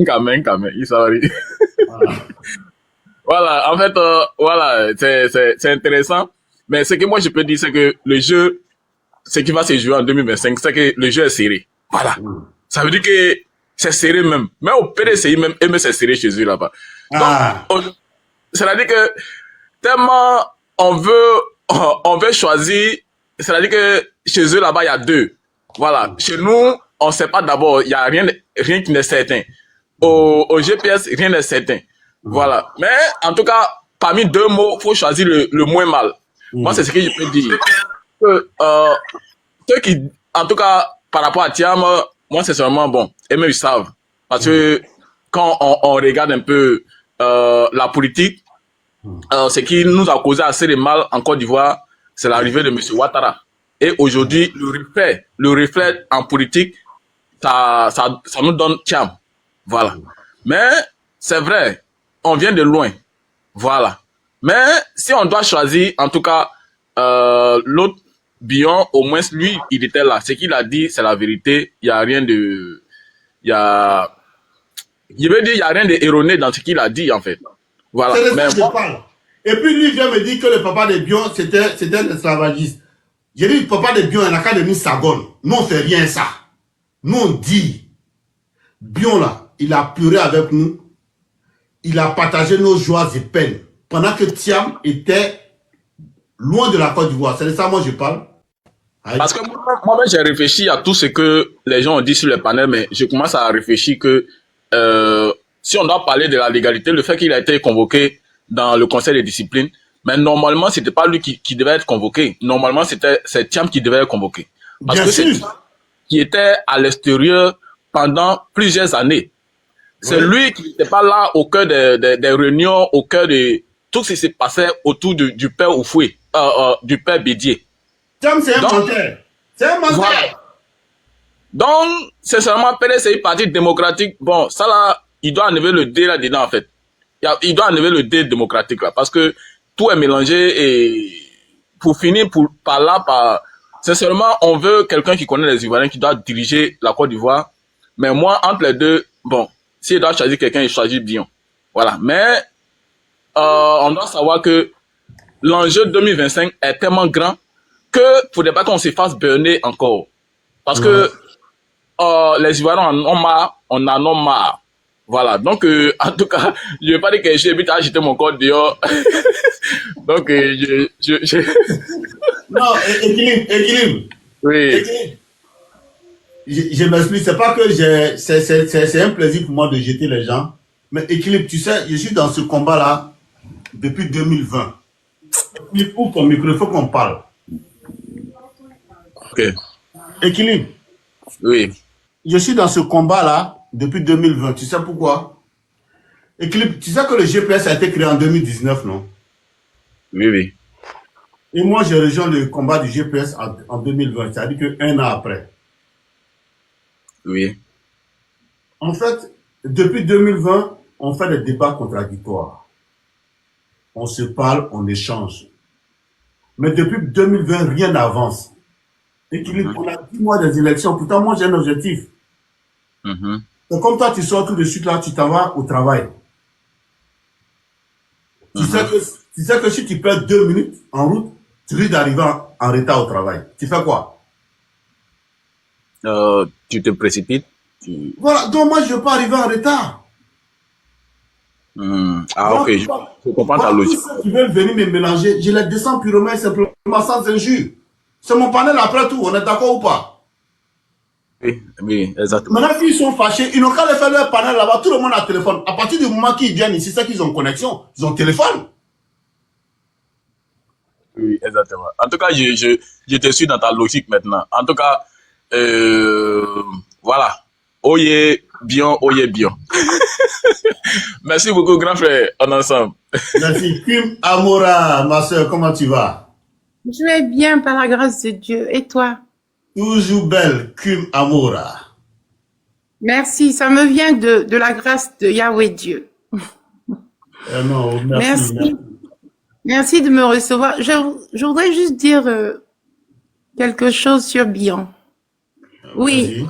Quand même, il s'arrête. Voilà, en fait, voilà, c'est intéressant. Mais ce que moi, je peux dire, c'est que le jeu, ce qui va se jouer en 2025, c'est que le jeu est serré. Voilà. Ça veut dire que c'est serré même. Mais au PDCI, même, c'est serré chez eux là-bas. Donc, c'est-à-dire que tellement on veut choisir, c'est-à-dire que chez eux là-bas, il y a deux. Voilà. Chez nous, on sait pas d'abord, il y a rien qui n'est certain. Au GPS, rien n'est certain. Voilà. Mais, en tout cas, parmi deux mots, faut choisir le moins mal. Moi, c'est ce que je peux dire. Ceux qui, en tout cas, par rapport à Thiam, moi, c'est seulement bon. Et même, ils savent. Parce que, quand on regarde un peu, la politique, ce qui nous a causé assez de mal en Côte d'Ivoire, c'est l'arrivée de M. Ouattara. Et aujourd'hui, le reflet en politique, ça nous donne Thiam. Voilà. Mais, c'est vrai, on vient de loin. Voilà. Mais, si on doit choisir, en tout cas, l'autre Bion, au moins, lui, il était là. Ce qu'il a dit, c'est la vérité. Il n'y a rien de, je veux dire, il n'y a rien d'erroné dans ce qu'il a dit, en fait. Voilà. C'est de ça que je parle. Et puis, lui vient me dire que le papa de Bion, c'était un esclavagiste. J'ai dit, le papa de Bion, il n'a qu'à devenir Sagone. Nous, on ne fait rien ça. Nous, on dit, Bion, là, il a pleuré avec nous. Il a partagé nos joies et peines. Pendant que Thiam était loin de la Côte d'Ivoire. C'est de ça, moi, je parle. Parce que moi-même, j'ai réfléchi à tout ce que les gens ont dit sur le panel, mais je commence à réfléchir que si on doit parler de la légalité, le fait qu'il a été convoqué dans le conseil de discipline, mais normalement, c'était pas lui qui devait être convoqué. Normalement, c'est Thiam qui devait être convoqué. Parce que c'est Thiam qui était à l'extérieur pendant plusieurs années. C'est lui qui n'était pas là au cœur des réunions, au cœur de tout ce qui s'est passé autour du père Oufoué, du père Bédier. Thiam, c'est un menteur. C'est un menteur. Voilà. Donc, c'est seulement PDCI, Parti démocratique. Bon, ça là, il doit enlever le D là-dedans, en fait. Il doit enlever le D démocratique, là. Parce que tout est mélangé et pour finir par là, c'est seulement, on veut quelqu'un qui connaît les Ivoiriens, qui doit diriger la Côte d'Ivoire. Mais moi, entre les deux, bon, s'il doit choisir quelqu'un, il choisit Bion. Voilà. Mais, on doit savoir que l'enjeu 2025 est tellement grand que pour ne pas qu'on se fasse burner encore. Parce que les Ivoiriens en ont marre, on en a marre. Voilà. Donc, en tout cas, je ne vais pas dire que j'ai vite à jeter mon corps dehors. Donc, Non, équilibre. Oui. Équilibre. Je m'explique, c'est pas que c'est un plaisir pour moi de jeter les gens. Mais équilibre, tu sais, je suis dans ce combat-là depuis 2020. Ouvre ton micro, il faut qu'on parle. Ok. Équilibre. Oui. Je suis dans ce combat-là depuis 2020. Tu sais pourquoi? Équilibre, tu sais que le GPS a été créé en 2019, non? Oui, oui. Et moi, j'ai rejoint le combat du GPS en 2020, c'est-à-dire qu'un an après. Oui. En fait, depuis 2020, on fait des débats contradictoires. On se parle, on échange. Mais depuis 2020, rien n'avance. Équilibre, on a 10 mois des élections. Pourtant, moi, j'ai un objectif. C'est comme toi, tu sors tout de suite là, tu t'en vas au travail. Tu sais que si tu perds 2 minutes en route, tu risques d'arriver en retard au travail. Tu fais quoi? Tu te précipites. Voilà, donc moi, je ne veux pas arriver en retard. Ah, ok, je comprends ta logique. Tous ceux qui veulent venir me mélanger, je les descends purement et simplement sans injure. C'est mon panel après tout, on est d'accord ou pas? Oui, oui, exactement. Maintenant, s'ils sont fâchés, ils n'ont qu'à aller faire leur panel là-bas. Tout le monde a téléphone. À partir du moment qu'ils viennent ici, c'est qu'ils ont connexion. Ils ont téléphone. Oui, exactement. En tout cas, je te suis dans ta logique maintenant. En tout cas, voilà. Oyez bien, oyez bien. Merci beaucoup, grand frère. On est ensemble. Merci. Kim Amora, ma soeur, comment tu vas? Je vais bien par la grâce de Dieu. Et toi? Toujours belle, Kim Amora. Merci, ça me vient de la grâce de Yahweh Dieu. Non, merci. Merci. Merci de me recevoir. Je voudrais juste dire quelque chose sur Bion. Oui,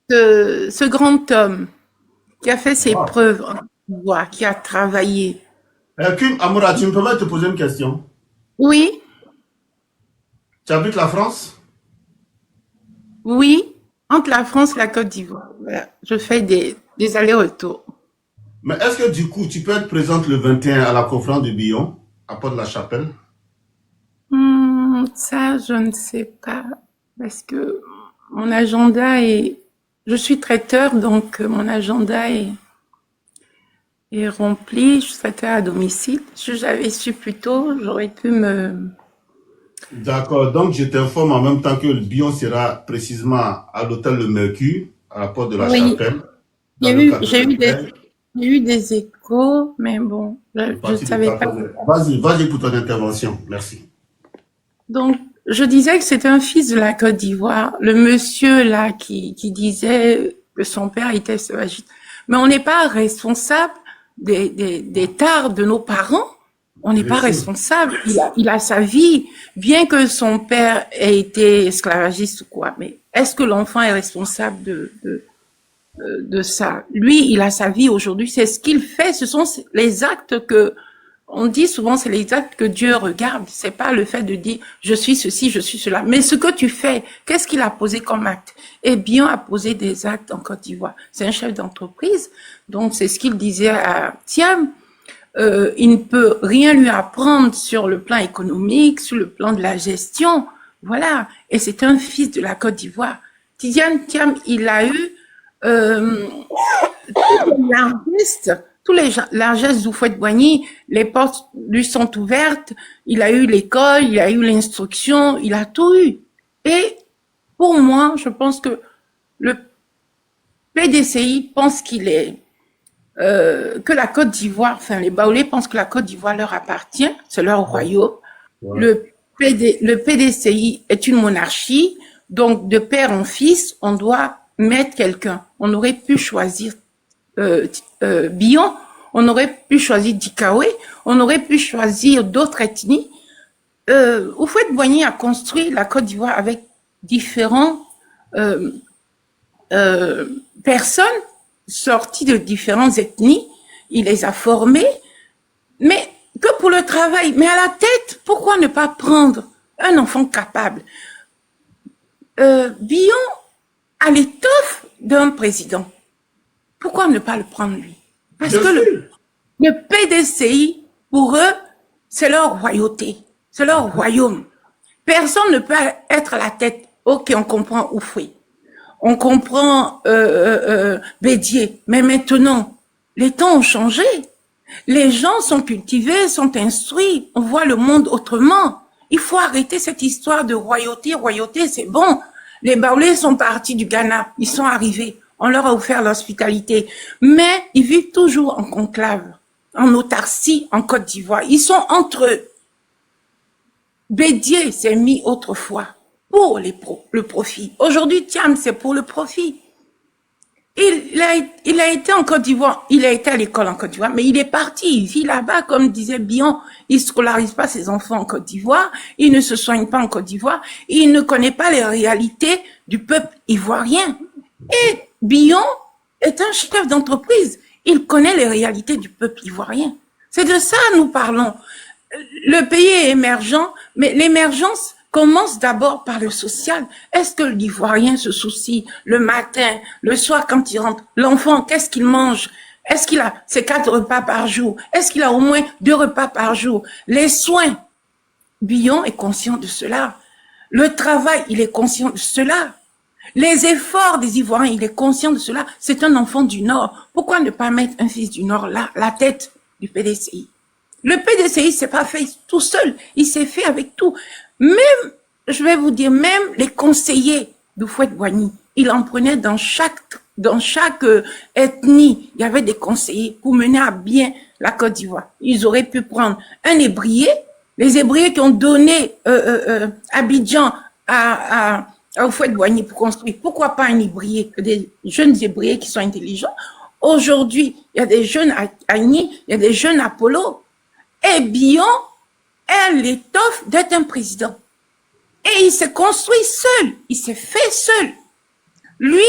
ce grand homme qui a fait ses preuves en Côte d'Ivoire, qui a travaillé. Kim Amora, tu me permets de te poser une question? Oui. Tu habites la France? Oui, entre la France et la Côte d'Ivoire. Voilà. Je fais des allers-retours. Mais est-ce que du coup, tu peux être présente le 21 à la conférence de Bion, à Porte-la-Chapelle? Ça, je ne sais pas. Parce que mon agenda est... Je suis traiteur, donc mon agenda est rempli. Je suis traiteur à domicile. Si j'avais su plus tôt, j'aurais pu me... D'accord, donc je t'informe en même temps que le Bion sera précisément à l'hôtel Le Mercure, à la porte de la Chapelle. J'ai eu des échos, mais bon, je ne savais pas. Vas-y pour ton intervention, merci. Donc, je disais que c'était un fils de la Côte d'Ivoire, le monsieur là qui disait que son père était sauvagiste. Mais on n'est pas responsable des tares de nos parents. On n'est pas responsable. Il a sa vie, bien que son père ait été esclavagiste ou quoi. Mais est-ce que l'enfant est responsable de ça? Lui, il a sa vie aujourd'hui. C'est ce qu'il fait. Ce sont les actes que on dit souvent. C'est les actes que Dieu regarde. C'est pas le fait de dire je suis ceci, je suis cela. Mais ce que tu fais, qu'est-ce qu'il a posé comme acte? Eh bien, a posé des actes en Côte d'Ivoire. C'est un chef d'entreprise. Donc, c'est ce qu'il disait à Thiam. Il ne peut rien lui apprendre sur le plan économique, sur le plan de la gestion. Voilà. Et c'est un fils de la Côte d'Ivoire. Tidiane Thiam, il a eu tous les largesses d'Houphouët-Boigny, les portes lui sont ouvertes, il a eu l'école, il a eu l'instruction, il a tout eu. Et pour moi, je pense que le PDCI pense qu'il est que la Côte d'Ivoire, enfin les Baoulés pensent que la Côte d'Ivoire leur appartient, c'est leur royaume. Ouais. Le PDCI est une monarchie, donc de père en fils, on doit mettre quelqu'un. On aurait pu choisir Bion, on aurait pu choisir Dikawe, on aurait pu choisir d'autres ethnies. Houphouët-Boigny a construit la Côte d'Ivoire avec différents personnes sortis de différentes ethnies, il les a formés, mais que pour le travail. Mais à la tête, pourquoi ne pas prendre un enfant capable? Bion a l'étoffe d'un président. Pourquoi ne pas le prendre lui? Parce que le PDCI, pour eux, c'est leur royauté, c'est leur royaume. Personne ne peut être à la tête. Ok, on comprend Oufoué. On comprend Bédier, mais maintenant, les temps ont changé. Les gens sont cultivés, sont instruits, on voit le monde autrement. Il faut arrêter cette histoire de royauté. Royauté, c'est bon. Les Baoulés sont partis du Ghana, ils sont arrivés, on leur a offert l'hospitalité. Mais ils vivent toujours en conclave, en autarcie, en Côte d'Ivoire. Ils sont entre eux. Bédier s'est mis autrefois pour le profit. Aujourd'hui, Thiam, c'est pour le profit. Il a été en Côte d'Ivoire, il a été à l'école en Côte d'Ivoire, mais il est parti, il vit là-bas, comme disait Bion, il scolarise pas ses enfants en Côte d'Ivoire, il ne se soigne pas en Côte d'Ivoire, il ne connaît pas les réalités du peuple ivoirien. Et Bion est un chef d'entreprise, il connaît les réalités du peuple ivoirien. C'est de ça que nous parlons. Le pays est émergent, mais l'émergence commence d'abord par le social. Est-ce que l'Ivoirien se soucie le matin, le soir quand il rentre? L'enfant, qu'est-ce qu'il mange? Est-ce qu'il a ses 4 repas par jour? Est-ce qu'il a au moins 2 repas par jour? Les soins. Bion est conscient de cela. Le travail, il est conscient de cela. Les efforts des Ivoiriens, il est conscient de cela. C'est un enfant du Nord. Pourquoi ne pas mettre un fils du Nord là, la tête du PDCI? Le PDCI s'est pas fait tout seul. Il s'est fait avec tout. Même, je vais vous dire, même les conseillers d'Houphouët-Boigny, il en prenait dans chaque ethnie. Il y avait des conseillers pour mener à bien la Côte d'Ivoire. Ils auraient pu prendre un Ébrié, les Ébriés qui ont donné Abidjan à Houphouët-Boigny pour construire. Pourquoi pas un Ébrié, des jeunes Ébriés qui sont intelligents? Aujourd'hui, il y a des jeunes Agni, il y a des jeunes Apollo. Et Bion a l'étoffe d'être un président. Et il s'est construit seul. Il s'est fait seul. Lui,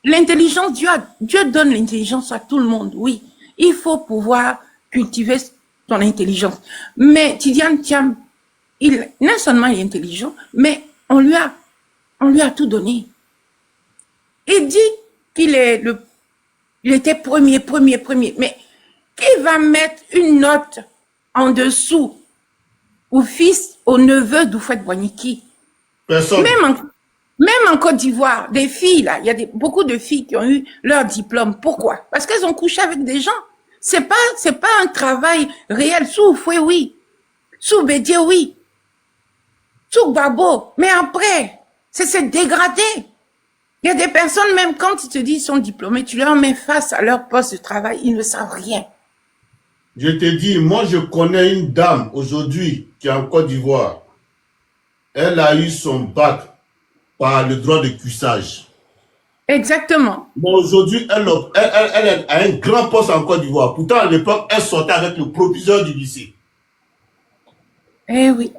l'intelligence, Dieu donne l'intelligence à tout le monde, oui. Il faut pouvoir cultiver son intelligence. Mais Tidiane Thiam, non seulement il est intelligent, mais on lui a tout donné. Il dit qu'il il était premier. Mais qui va mettre une note en dessous au neveu d'Houphouët-Boigny? Qui? Personne. Même en Côte d'Ivoire, des filles, là, il y a beaucoup de filles qui ont eu leur diplôme. Pourquoi? Parce qu'elles ont couché avec des gens. C'est pas un travail réel. Sous Foué, oui. Sous Bédié, oui. Sous Babo. Mais après, c'est dégradé. Il y a des personnes, même quand ils te disent qu'ils sont diplômés, tu leur mets face à leur poste de travail, ils ne savent rien. Je te dis, moi je connais une dame aujourd'hui qui est en Côte d'Ivoire. Elle a eu son bac par le droit de cuissage. Exactement. Mais aujourd'hui, elle a un grand poste en Côte d'Ivoire. Pourtant, à l'époque, elle sortait avec le proviseur du lycée. Eh oui.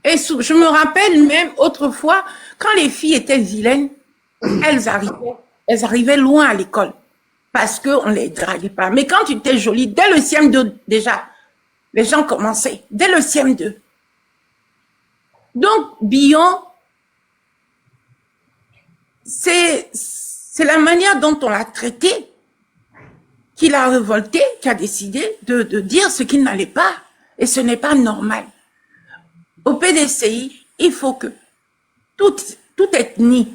Et je me rappelle même autrefois, quand les filles étaient vilaines, elles arrivaient loin à l'école. Parce qu'on les draguait pas. Mais quand tu étais jolie, dès le CM2, déjà, les gens commençaient. Dès le CM2. Donc, Bion, c'est la manière dont on l'a traité qu'il a révolté, qui a décidé de dire ce qu'il n'allait pas. Et ce n'est pas normal. Au PDCI, il faut que toute ethnie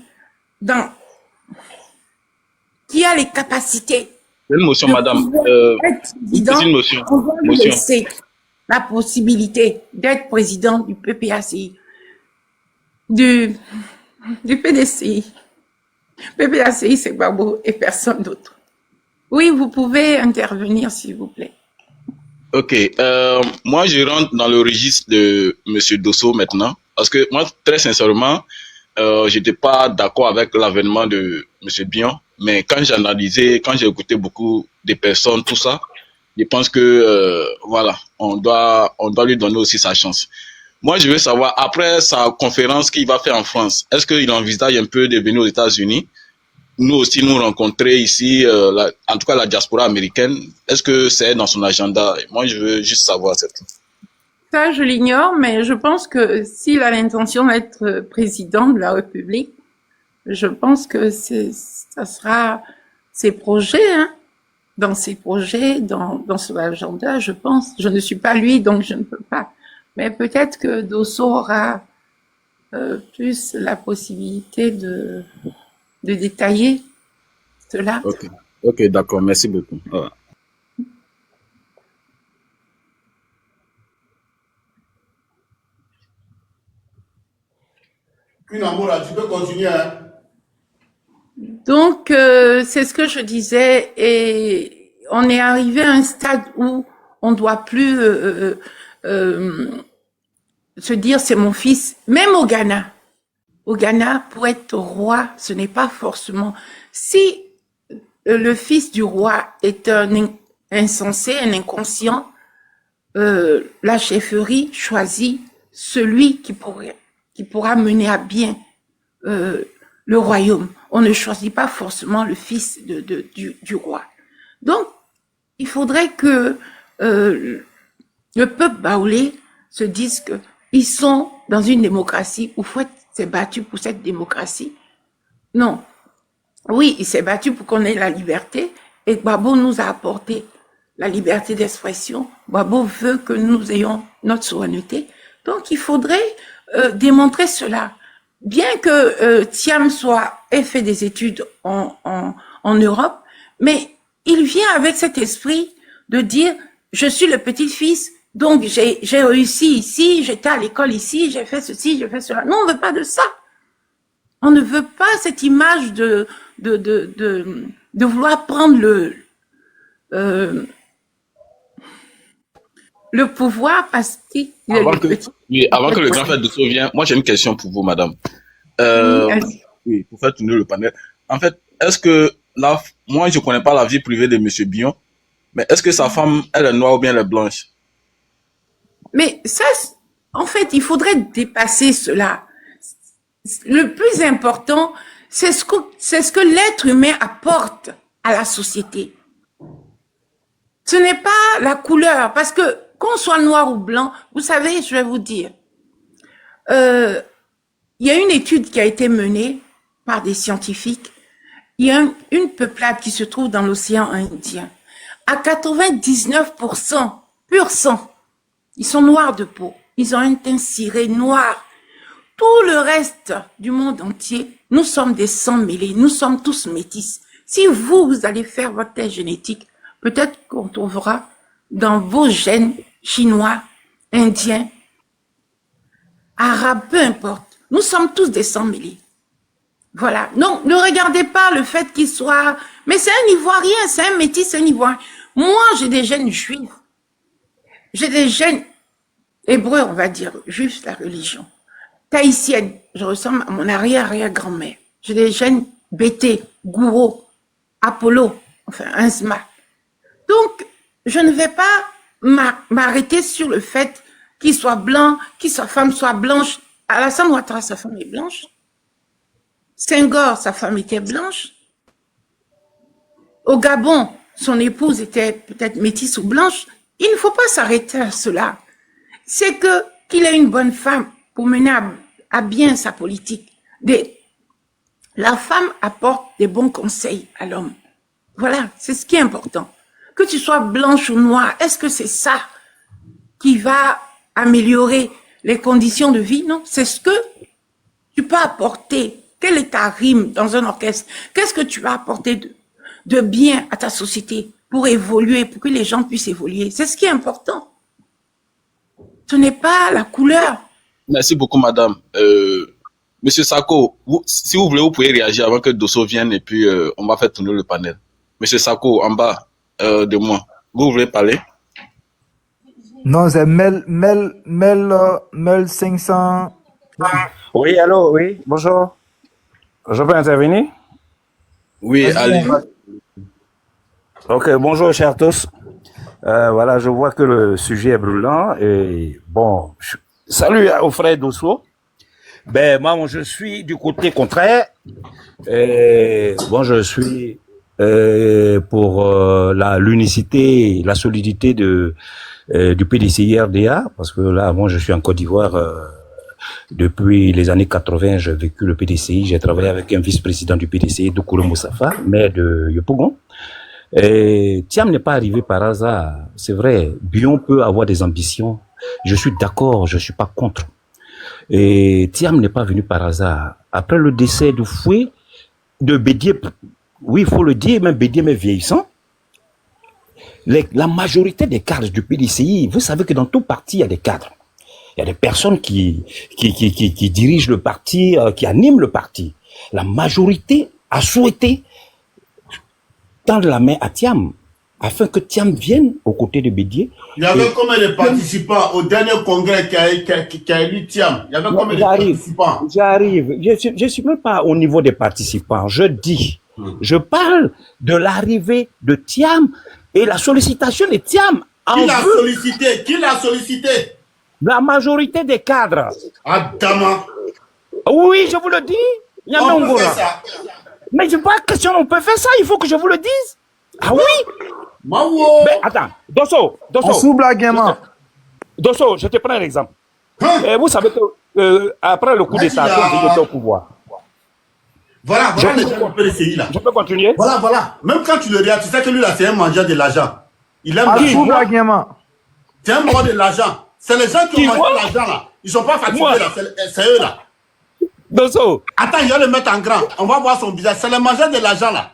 qui a les capacités. Une motion, madame. Une motion. On va lui laisser la possibilité d'être président du PPACI, du PDCI. PPACI, c'est Babo et personne d'autre. Oui, vous pouvez intervenir, s'il vous plaît. Ok. Moi, je rentre dans le registre de Monsieur Dosso maintenant, parce que moi, très sincèrement, j'étais pas d'accord avec l'avènement de Monsieur Bion, mais quand j'ai analysé, quand j'ai écouté beaucoup de personnes, tout ça, je pense que voilà, on doit lui donner aussi sa chance. Moi, je veux savoir, après sa conférence qu'il va faire en France, est-ce qu'il envisage un peu de venir aux États-Unis, nous aussi nous rencontrer ici, en tout cas la diaspora américaine? Est-ce que c'est dans son agenda? Moi, je veux juste savoir ça. Ça, je l'ignore, mais je pense que s'il a l'intention d'être président de la République, je pense que ça sera ses projets, hein, dans ses projets, dans son agenda, je pense. Je ne suis pas lui, donc je ne peux pas. Mais peut-être que Dosso aura plus la possibilité de détailler cela. Ok, d'accord, merci beaucoup. Voilà. Tu peux continuer, hein? Donc, c'est ce que je disais, et on est arrivé à un stade où on doit plus se dire c'est mon fils. Même au Ghana, pour être roi, ce n'est pas forcément. Si le fils du roi est un insensé, un inconscient, la chefferie choisit celui qui pourra mener à bien le royaume. On ne choisit pas forcément le fils du roi. Donc, il faudrait que le peuple baoulé se dise que ils sont dans une démocratie où Fouet s'est battu pour cette démocratie. Non. Oui, il s'est battu pour qu'on ait la liberté et Babo nous a apporté la liberté d'expression. Babo veut que nous ayons notre souveraineté. Donc, il faudrait démontrer cela. bien que Thiam ait fait des études en Europe, mais il vient avec cet esprit de dire, je suis le petit-fils, donc j'ai réussi ici, j'étais à l'école ici, j'ai fait ceci, j'ai fait cela. Non, on ne veut pas de ça. On ne veut pas cette image de vouloir prendre le pouvoir parce qu'il est Avant le que, petit. oui, avant que le grand frère Dosso vienne, moi j'ai une question pour vous, madame. Oui, pour faire tourner le panel. En fait, est-ce que là, moi je connais pas la vie privée de Monsieur Bion, mais est-ce que sa femme, elle est noire ou bien elle est blanche? Mais ça, en fait, il faudrait dépasser cela. Le plus important, c'est ce que l'être humain apporte à la société. Ce n'est pas la couleur, parce que qu'on soit noir ou blanc, vous savez, je vais vous dire, il y a une étude qui a été menée par des scientifiques. Il y a une peuplade qui se trouve dans l'océan Indien. À 99%, pur sang, ils sont noirs de peau. Ils ont un teint ciré noir. Tout le reste du monde entier, nous sommes des sangs mêlés. Nous sommes tous métis. Si vous allez faire votre test génétique, peut-être qu'on trouvera dans vos gènes chinois, indiens, arabes, peu importe. Nous sommes tous des sangs mêlés. Voilà. Donc, ne regardez pas le fait qu'il soit... Mais c'est un Ivoirien, c'est un métis, c'est un Ivoirien. Moi, j'ai des gènes juifs. J'ai des gènes hébreux, on va dire, juifs, la religion. Tahitienne, je ressemble à mon arrière-arrière-grand-mère. J'ai des gènes Bété, Gouraud, Apollo, enfin, Inzma. Donc, je ne vais pas m'arrêter sur le fait qu'il soit blanc, qu'il soit femme, soit blanche. Alassane Ouattara, sa femme est blanche. Senghor, sa femme était blanche. Au Gabon, son épouse était peut-être métisse ou blanche. Il ne faut pas s'arrêter à cela. C'est qu'il ait une bonne femme pour mener à bien sa politique. La femme apporte des bons conseils à l'homme. Voilà, c'est ce qui est important. Que tu sois blanche ou noire, est-ce que c'est ça qui va améliorer les conditions de vie? Non, c'est ce que tu peux apporter. Quelle est ta rime dans un orchestre? Qu'est-ce que tu vas apporter de bien à ta société pour évoluer, pour que les gens puissent évoluer? C'est ce qui est important. Ce n'est pas la couleur. Merci beaucoup, madame. Monsieur Sako, si vous voulez, vous pouvez réagir avant que Dosso vienne et puis on va faire tourner le panel. Monsieur Sako, en bas de moi, vous voulez parler? Non, c'est Mel 500. Oui, allô, oui, bonjour. Je peux intervenir? Oui, allez. Ok, bonjour, chers tous. Voilà, je vois que le sujet est brûlant et bon, salut au frère Dosso. Ben, moi, je suis du côté contraire. Et, bon, je suis pour l'unicité, la solidité du PDCI-RDA, parce que là, moi, je suis en Côte d'Ivoire depuis les années 80. J'ai vécu le PDCI. J'ai travaillé avec un vice-président du PDCI, Doukourou Moussafa, maire de Yopougon. Et Thiam n'est pas arrivé par hasard. C'est vrai, Bion peut avoir des ambitions. Je suis d'accord, je suis pas contre. Et Thiam n'est pas venu par hasard. Après le décès de Foué, de Bédié, oui, il faut le dire, même Bédié, mais vieillissant, la majorité des cadres du PDCI, vous savez que dans tout parti, il y a des cadres. Il y a des personnes qui dirigent le parti, qui animent le parti. La majorité a souhaité tendre la main à Thiam, afin que Thiam vienne aux côtés de Bédié. Il y avait combien de participants au dernier congrès qui a élu Thiam? Il y avait combien de participants? J'arrive. Je suis même pas au niveau des participants. Je dis, je parle de l'arrivée de Thiam et la sollicitation de Thiam. Qui l'a sollicité? Qui l'a sollicité? La majorité des cadres. Adama. Oui, je vous le dis. Il y a on peut faire ça. Mais je pas question, on peut faire ça, il faut que je vous le dise. Ah oui? Mais attends, Dosso. Dosso, je te prends un exemple. Vous savez que après le coup d'État, quand il était au pouvoir. Voilà les gens du PDCI là. Je peux continuer? Voilà. Même quand tu le regardes, tu sais que lui là, c'est un mangeur de l'argent. Il aime l'argent. C'est un mangeur de l'argent. C'est les gens qui ont mangé l'argent là. Ils sont pas fatigués là, c'est eux là. Dosso. Attends, je vais le mettre en grand. On va voir son visage. C'est le mangeur de l'argent là.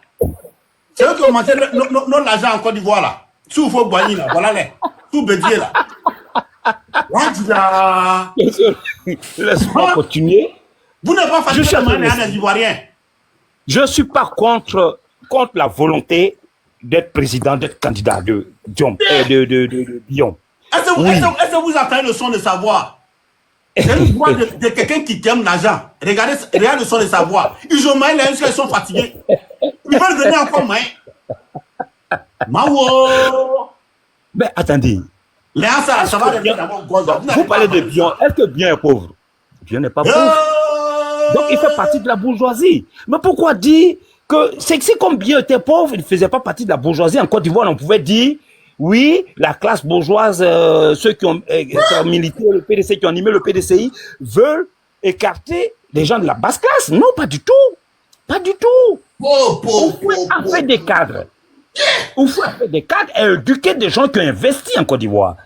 C'est eux qui ont mangé notre argent en Côte d'Ivoire là. Sous Faux Boigny là. Voilà les. Sous Bédier là. Laisse-moi continuer. Vous n'êtes pas fatigué de les Ivoiriens. Je ne suis pas contre la volonté d'être président, d'être candidat de Diom. Est-ce que vous attendez le son de sa voix? C'est une voix de quelqu'un qui aime l'argent. Regardez le son de sa voix. Ils ont maïs, ils sont fatigués. Ils veulent venir encore maïs. Mawo. Mais attendez. Ça va d'abord. Vous parlez de Bion. Est-ce que Bion est pauvre? Bion n'est pas pauvre. Donc il fait partie de la bourgeoisie. Mais pourquoi dire que c'est comme Bion était pauvre, il ne faisait pas partie de la bourgeoisie. En Côte d'Ivoire, on pouvait dire oui, la classe bourgeoise, ceux qui ont milité le PDC, qui ont animé le PDCI, veulent écarter les gens de la basse classe. Non, pas du tout. Pas du tout. On faut faire des cadres. Il faut faire des cadres et éduquer des gens qui ont investi en Côte d'Ivoire,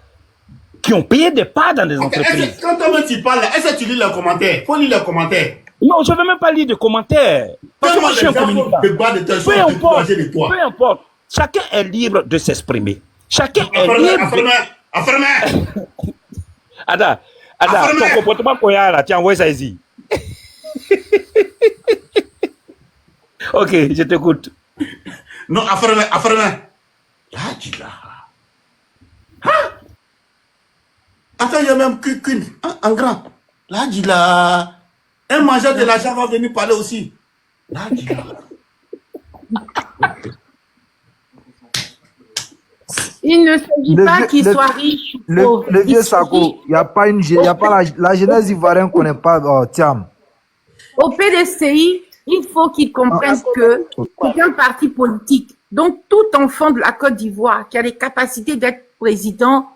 qui ont payé des parts dans des entreprises. Quand tu parles, est-ce que tu lis les commentaires? Il faut lire les commentaires. Non, je ne vais même pas lire de commentaires. Parce que moi, je suis un communicant. Peu importe. Chacun est libre de s'exprimer. Chacun est libre. Ada, ton comportement koya là, tu as envoyé ça ici. Ok, je t'écoute. Non, affirme. Là, tu l'as. Attends, il y a même qu'une, en grand. Là, tu l'as. Un mangeur de l'argent va venir parler aussi. Là, tu l'as. Il ne s'agit pas qu'il soit riche ou pauvre. Le vieux Sako, il n'y a pas la jeunesse ivoirienne ne connaît pas Thiam. Au PDCI, il faut qu'ils comprennent que c'est un parti politique. Donc, tout enfant de la Côte d'Ivoire qui a les capacités d'être président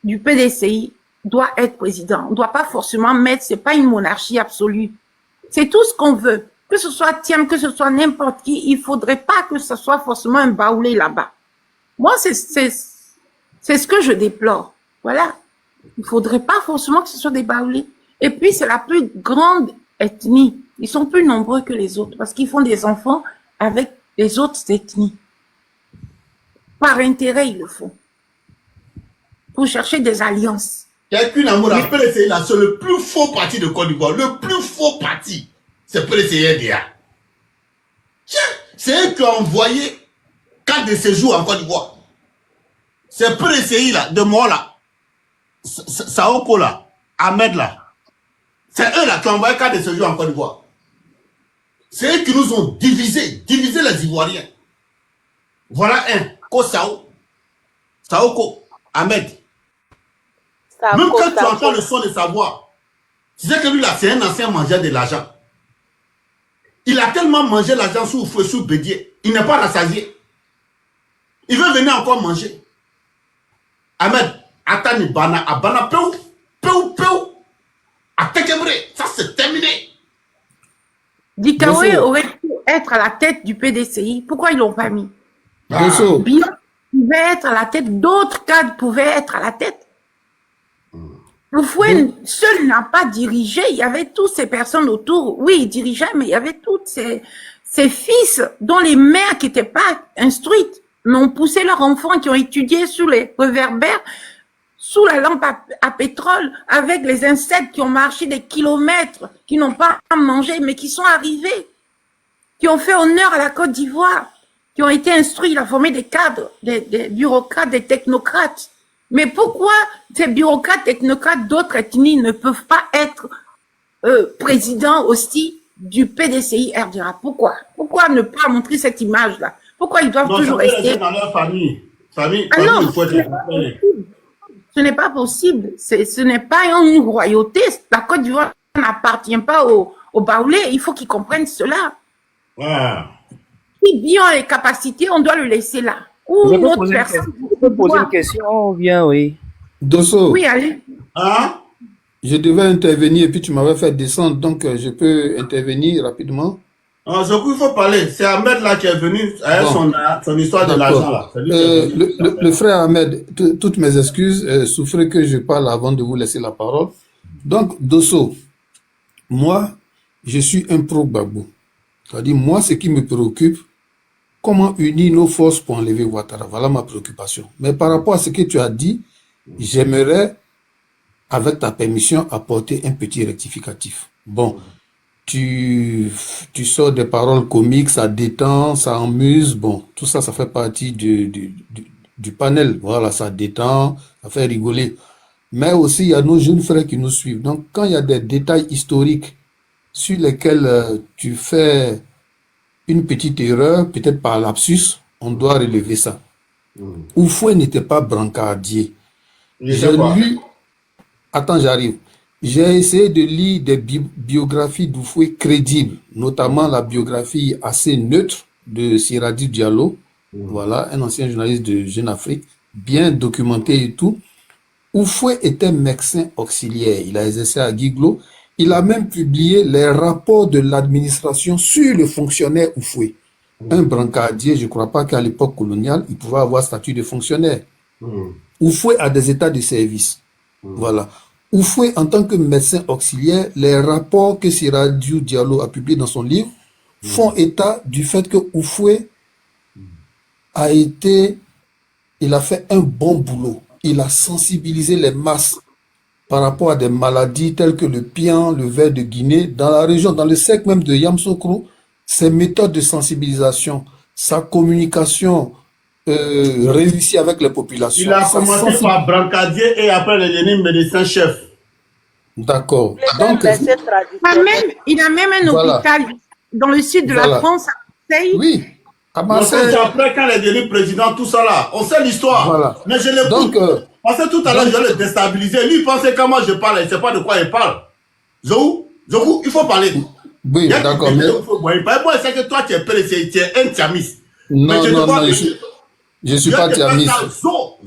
du PDCI doit être président. On ne doit pas forcément mettre, c'est pas une monarchie absolue. C'est tout ce qu'on veut. Que ce soit Thiam, que ce soit n'importe qui, il faudrait pas que ce soit forcément un baoulé là-bas. Moi, c'est ce que je déplore. Voilà. Il faudrait pas forcément que ce soit des baoulés. Et puis, c'est la plus grande ethnie. Ils sont plus nombreux que les autres parce qu'ils font des enfants avec les autres ethnies. Par intérêt, ils le font. Pour chercher des alliances. Quelqu'un amour, c'est le plus faux parti de Côte d'Ivoire. Le plus faux parti, c'est PDCI. C'est eux qui ont envoyé 4 de séjours en Côte d'Ivoire. C'est PDCI là, de moi là. Saoko là, Ahmed là. C'est eux là qui ont envoyé 4 de séjours en Côte d'Ivoire. C'est eux qui nous ont divisé les Ivoiriens. Voilà un, Kosao, Saoko, Ahmed. Même quand tu entends le son de sa voix, tu sais que lui là, c'est un ancien mangeur de l'argent. Il a tellement mangé l'argent sous feu, sous bédier. Il n'est pas rassasié. Il veut venir encore manger. Ahmed, Atani Bana, Abana, peu, Atekebre, ça c'est terminé. Dikawe aurait pu être à la tête du PDCI. Pourquoi ils l'ont pas mis? Bien pouvait être à la tête, d'autres cadres pouvaient être à la tête. Le Fouet seul n'a pas dirigé, il y avait toutes ces personnes autour. Oui, il dirigeait, mais il y avait toutes ces fils dont les mères qui n'étaient pas instruites, mais ont poussé leurs enfants qui ont étudié sous les réverbères, sous la lampe à pétrole, avec les insectes qui ont marché des kilomètres, qui n'ont pas mangé, mais qui sont arrivés, qui ont fait honneur à la Côte d'Ivoire, qui ont été instruits, il a formé des cadres, des bureaucrates, des technocrates. Mais pourquoi ces bureaucrates, technocrates d'autres ethnies ne peuvent pas être présidents aussi du PDCI RDA? Pourquoi? Pourquoi ne pas montrer cette image-là? Pourquoi ils doivent toujours rester dans leur famille? Non, ce n'est pas possible. Ce n'est pas une royauté. La Côte d'Ivoire n'appartient pas aux Baoulés. Il faut qu'ils comprennent cela. Si bien les capacités, on doit le laisser là. Ou une autre personne. Je peux poser une question ou bien oui? Dosso. Oui, allez. Je devais intervenir et puis tu m'avais fait descendre, donc je peux intervenir rapidement. Ce qu'il faut parler, c'est Ahmed là qui est venu avec son histoire de l'argent là. Le frère Ahmed, toutes mes excuses, souffrez que je parle avant de vous laisser la parole. Donc, Dosso, moi, je suis un pro-Gbagbo. C'est-à-dire, moi, ce qui me préoccupe, comment unir nos forces pour enlever Ouattara. Voilà ma préoccupation. Mais par rapport à ce que tu as dit, j'aimerais, avec ta permission, apporter un petit rectificatif. Bon, tu sors des paroles comiques, ça détend, ça amuse. Bon, tout ça, ça fait partie du panel. Voilà, ça détend, ça fait rigoler. Mais aussi, il y a nos jeunes frères qui nous suivent. Donc, quand il y a des détails historiques sur lesquels tu fais une petite erreur, peut-être par lapsus, on doit relever ça. Oufoué n'était pas brancardier. J'ai lu... Attends, j'arrive. J'ai essayé de lire des biographies d'Oufoué crédibles, notamment la biographie assez neutre de Siradi Diallo, voilà, un ancien journaliste de Jeune Afrique, bien documenté et tout. Oufoué était médecin auxiliaire. Il a exercé à Guiglo. Il a même publié les rapports de l'administration sur le fonctionnaire Oufoué. Un brancardier, je ne crois pas qu'à l'époque coloniale, il pouvait avoir statut de fonctionnaire. Oufoué a des états de service. Voilà. Oufoué, en tant que médecin auxiliaire, les rapports que Siradiou Diallo a publiés dans son livre font état du fait que Oufoué il a fait un bon boulot. Il a sensibilisé les masses par rapport à des maladies telles que le pian, le ver de Guinée, dans la région, dans le cercle même de Yamoussoukro. Ses méthodes de sensibilisation, sa communication réussie avec les populations. Il a commencé par brancardier et après il est devenu médecin-chef. D'accord. Donc, il a même un hôpital dans le sud de la France, à Marseille. Oui. À Marseille. C'est après quand il est devenu président, tout ça là. On sait l'histoire. Voilà. Mais je l'écoute. Parce que tout à l'heure, je vais le déstabiliser. Lui, il pensait que moi je parle, il ne sait pas de quoi il parle. Zou, il faut parler. Oui, d'accord. Moi, c'est que toi, tu es PLC, tu es un tiamiste. Non, je ne suis pas tiamiste.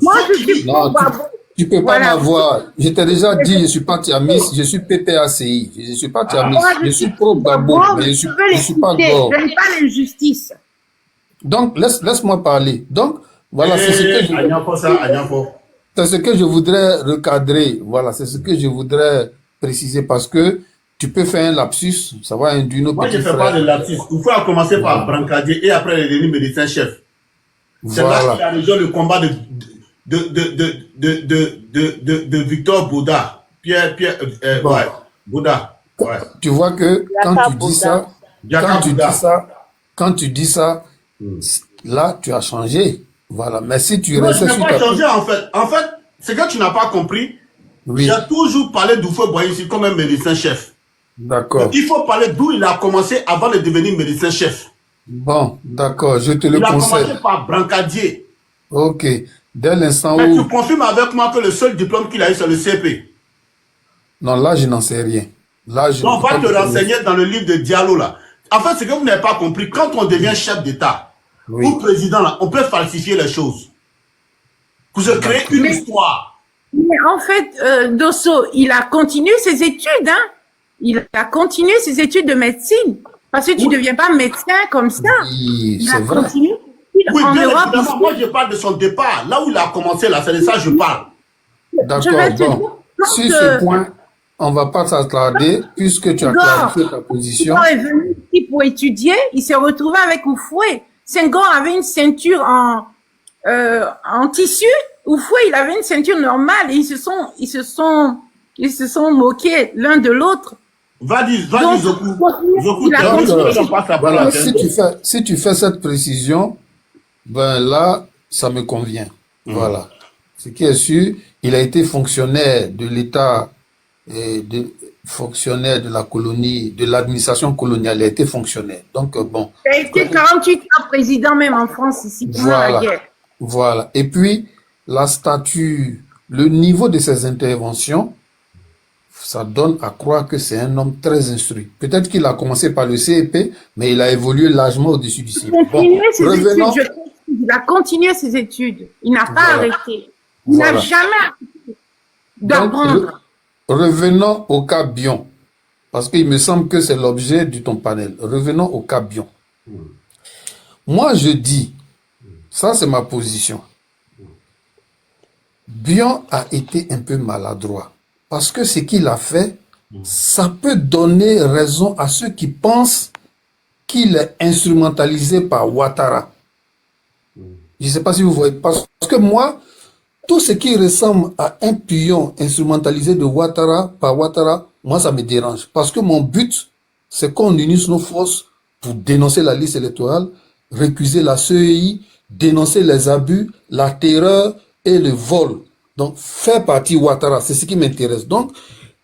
Moi, je suis tu ne peux pas m'avoir. Je t'ai déjà dit, je ne suis pas tiamiste, je suis PPACI. Je ne suis pas tiamiste. Je suis pro-Gbagbo, mais je ne suis pas gore. Je n'aime pas l'injustice. Donc, laisse-moi parler. Donc, voilà, c'est ce que je voudrais recadrer. Voilà, c'est ce que je voudrais préciser parce que tu peux faire un lapsus, ça va induire nos petits frères. Moi, je ne fais pas de lapsus. Il faut commencer par brancardier et après il est devenu médecin-chef. C'est là qu'il a rejoint le combat de Victor Bouda. Pierre Bouda. Ouais. Tu vois que quand tu dis ça, là, tu as changé. Voilà. Mais si tu restes sur ta... changé, en fait. En fait, c'est que tu n'as pas compris. Oui. J'ai toujours parlé d'Oufoué Boigny comme un médecin-chef. D'accord. Il faut parler d'où il a commencé avant de devenir médecin-chef. Bon, d'accord, je te le concède. Il a commencé par brancardier. Ok. Dès l'instant où... Mais tu confirmes avec moi que le seul diplôme qu'il a eu, c'est le CP. Non, là, je n'en sais rien. Là, on va te renseigner dans le livre de Diallo, là. En fait, c'est que vous n'avez pas compris. Quand on devient chef d'État ou président, là, on peut falsifier les choses. Pour se créer une histoire. Mais en fait, Dosso, il a continué ses études, hein. Il a continué ses études de médecine. Parce que tu ne deviens pas médecin comme ça. Oui, il a vrai. continué. Oui, bien évidemment, moi je parle de son départ. Là où il a commencé, là, c'est de ça que je parle. D'accord, bon. Sur ce point, on ne va pas s'attarder, puisque tu as clarifié ta position. Senghor est venu ici pour étudier, il s'est retrouvé avec Oufoué. Senghor avait une ceinture en tissu. Oufoué, il avait une ceinture normale et ils se sont moqués l'un de l'autre. Va-y, Zokou. Voilà, si tu fais cette précision, ben là, ça me convient. Voilà. Ce qui est sûr, il a été fonctionnaire de l'État, fonctionnaire de la colonie, de l'administration coloniale. Il a été fonctionnaire. Donc, bon. Il a été 48 ans président même en France ici pendant la guerre. Voilà. Et puis, la stature, le niveau de ses interventions, ça donne à croire que c'est un homme très instruit. Peut-être qu'il a commencé par le CEP, mais il a évolué largement au-dessus du CEP. Il a continué ses études. Il n'a pas arrêté. Il n'a jamais arrêté d'apprendre. Revenons au cas Bion, parce qu'il me semble que c'est l'objet de ton panel. Revenons au cas Bion. Moi, je dis, ça c'est ma position. Bion a été un peu maladroit. Parce que ce qu'il a fait, ça peut donner raison à ceux qui pensent qu'il est instrumentalisé par Ouattara. Je ne sais pas si vous voyez, parce que moi, tout ce qui ressemble à un pion instrumentalisé de Ouattara par Ouattara, moi ça me dérange. Parce que mon but, c'est qu'on unisse nos forces pour dénoncer la liste électorale, récuser la CEI, dénoncer les abus, la terreur et le vol. Donc, faire partie Ouattara, c'est ce qui m'intéresse. Donc,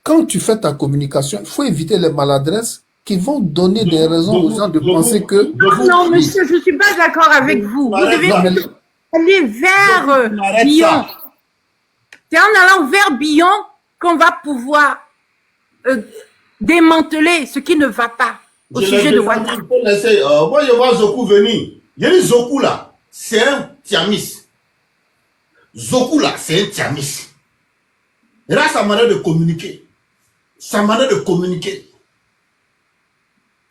quand tu fais ta communication, il faut éviter les maladresses qui vont donner des raisons aux gens de penser que... Non, monsieur, je ne suis pas d'accord avec vous. Vous devez aller vers Bion. C'est en allant vers Bion qu'on va pouvoir démanteler ce qui ne va pas au sujet de Ouattara. Moi, je vois Zoku venir. Il y a Zoku là, c'est un tiamis. Zoku là, c'est un tiamis. Et là, sa manière de communiquer. Sa manière de communiquer.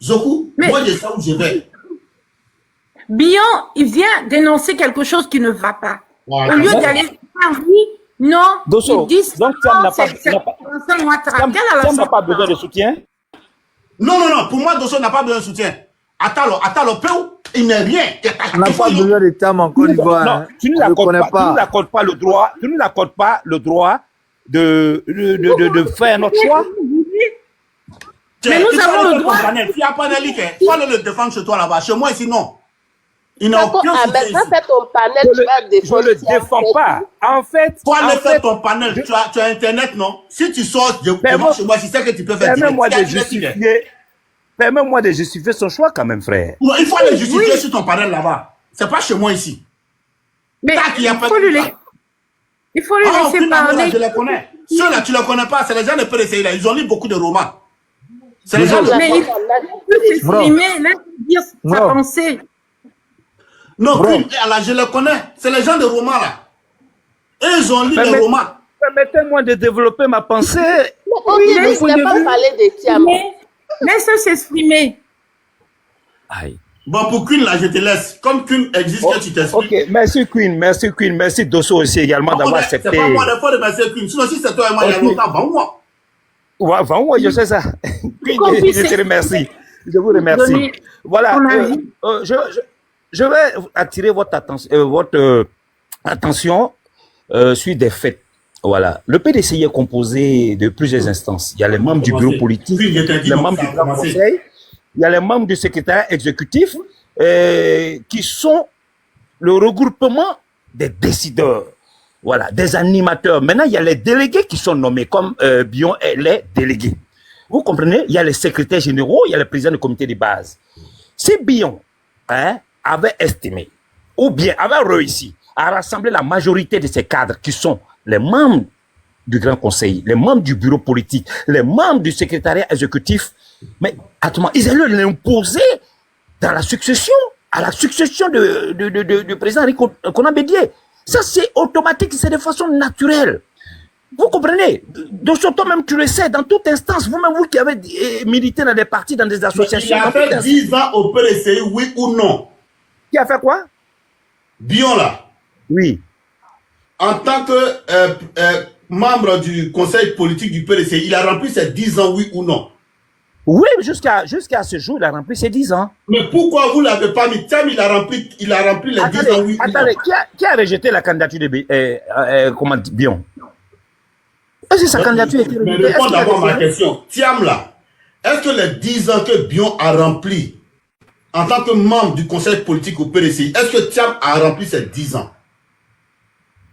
Zoku, moi je sais où je vais. Bion, il vient dénoncer quelque chose qui ne va pas. Voilà. Au lieu d'aller faire oui, non, Dosso, ils disent donc Thiam n'a pas besoin de soutien? Non, non, non, pour moi, Dosso n'a pas besoin de soutien. Attends, peu, il n'est rien. On n'a pas besoin de Thiam en Côte d'Ivoire. Non, tu ne l'accordes pas le droit, de faire notre choix. Mais nous avons le droit. S'il n'y a pas d'élite, il faut aller le défendre chez toi là-bas. Chez moi, ici, non. Il n'a aucun soutien ici. Je ne le défends pas. En fait... Toi, aller faire ton panel. Tu as Internet, non? Si tu sors devant chez moi, je sais que tu peux faire Permets-moi de justifier son choix quand même, frère. Non, il faut aller justifier sur ton panel là-bas. C'est pas chez moi ici. Mais il faut lui laisser parler. Je les connais. Ceux-là, tu ne les connais pas. C'est les gens de PDCI là. Ils ont lu beaucoup de romans. C'est les gens de... Mais il peut s'exprimer, laisse dire sa pensée. Non, là, je les connais. C'est les gens de romans là. Eux, ils ont lu des romans. Permettez-moi de développer ma pensée. Oui, ne pas parler de Thiam. Laisse-le s'exprimer. Bon, pour Queen, là, je te laisse. Comme Queen existe, que tu t'expliques. Ok, merci Queen, merci Dosso aussi également d'avoir accepté. C'est pas moi, il faut remercier Queen. Sinon, si c'est toi et moi, il y a longtemps, va-moi. Ouais, va-moi, je sais ça. Queen, je te remercie. Je vous remercie. Voilà, je vais attirer votre attention sur des faits. Voilà. Le PDCI est composé de plusieurs instances. Il y a les membres du bureau politique, les membres du grand conseil, il y a les membres du secrétariat exécutif qui sont le regroupement des décideurs, voilà, des animateurs. Maintenant, il y a les délégués qui sont nommés comme Bion et les délégués. Vous comprenez? Il y a les secrétaires généraux, il y a le président du comité de base. Si Bion avait estimé ou bien avait réussi à rassembler la majorité de ces cadres qui sont les membres du Grand Conseil, les membres du bureau politique, les membres du secrétariat exécutif, mais attends, ils allaient l'imposer dans la succession, à la succession du président Konan Bédié. Ça, c'est automatique, c'est de façon naturelle. Vous comprenez? Donc, toi-même, tu le sais, dans toute instance, vous-même, vous qui avez milité dans des partis, dans des associations. Il a fait 10 ans au PDCI, oui ou non? Qui a fait quoi? Bion, là. Oui. En tant que membre du conseil politique du PDCI, il a rempli ses 10 ans, oui ou non? Oui, jusqu'à ce jour, il a rempli ses 10 ans. Mais pourquoi vous ne l'avez pas mis? Thiam, il a rempli les 10 ans, oui ou non? Attendez, qui a rejeté la candidature de Bion? Est-ce que sa candidature était rejetée? Mais réponds d'abord à ma question. Thiam, là, est-ce que les 10 ans que Bion a rempli en tant que membre du conseil politique au PDCI, est-ce que Thiam a rempli ses 10 ans?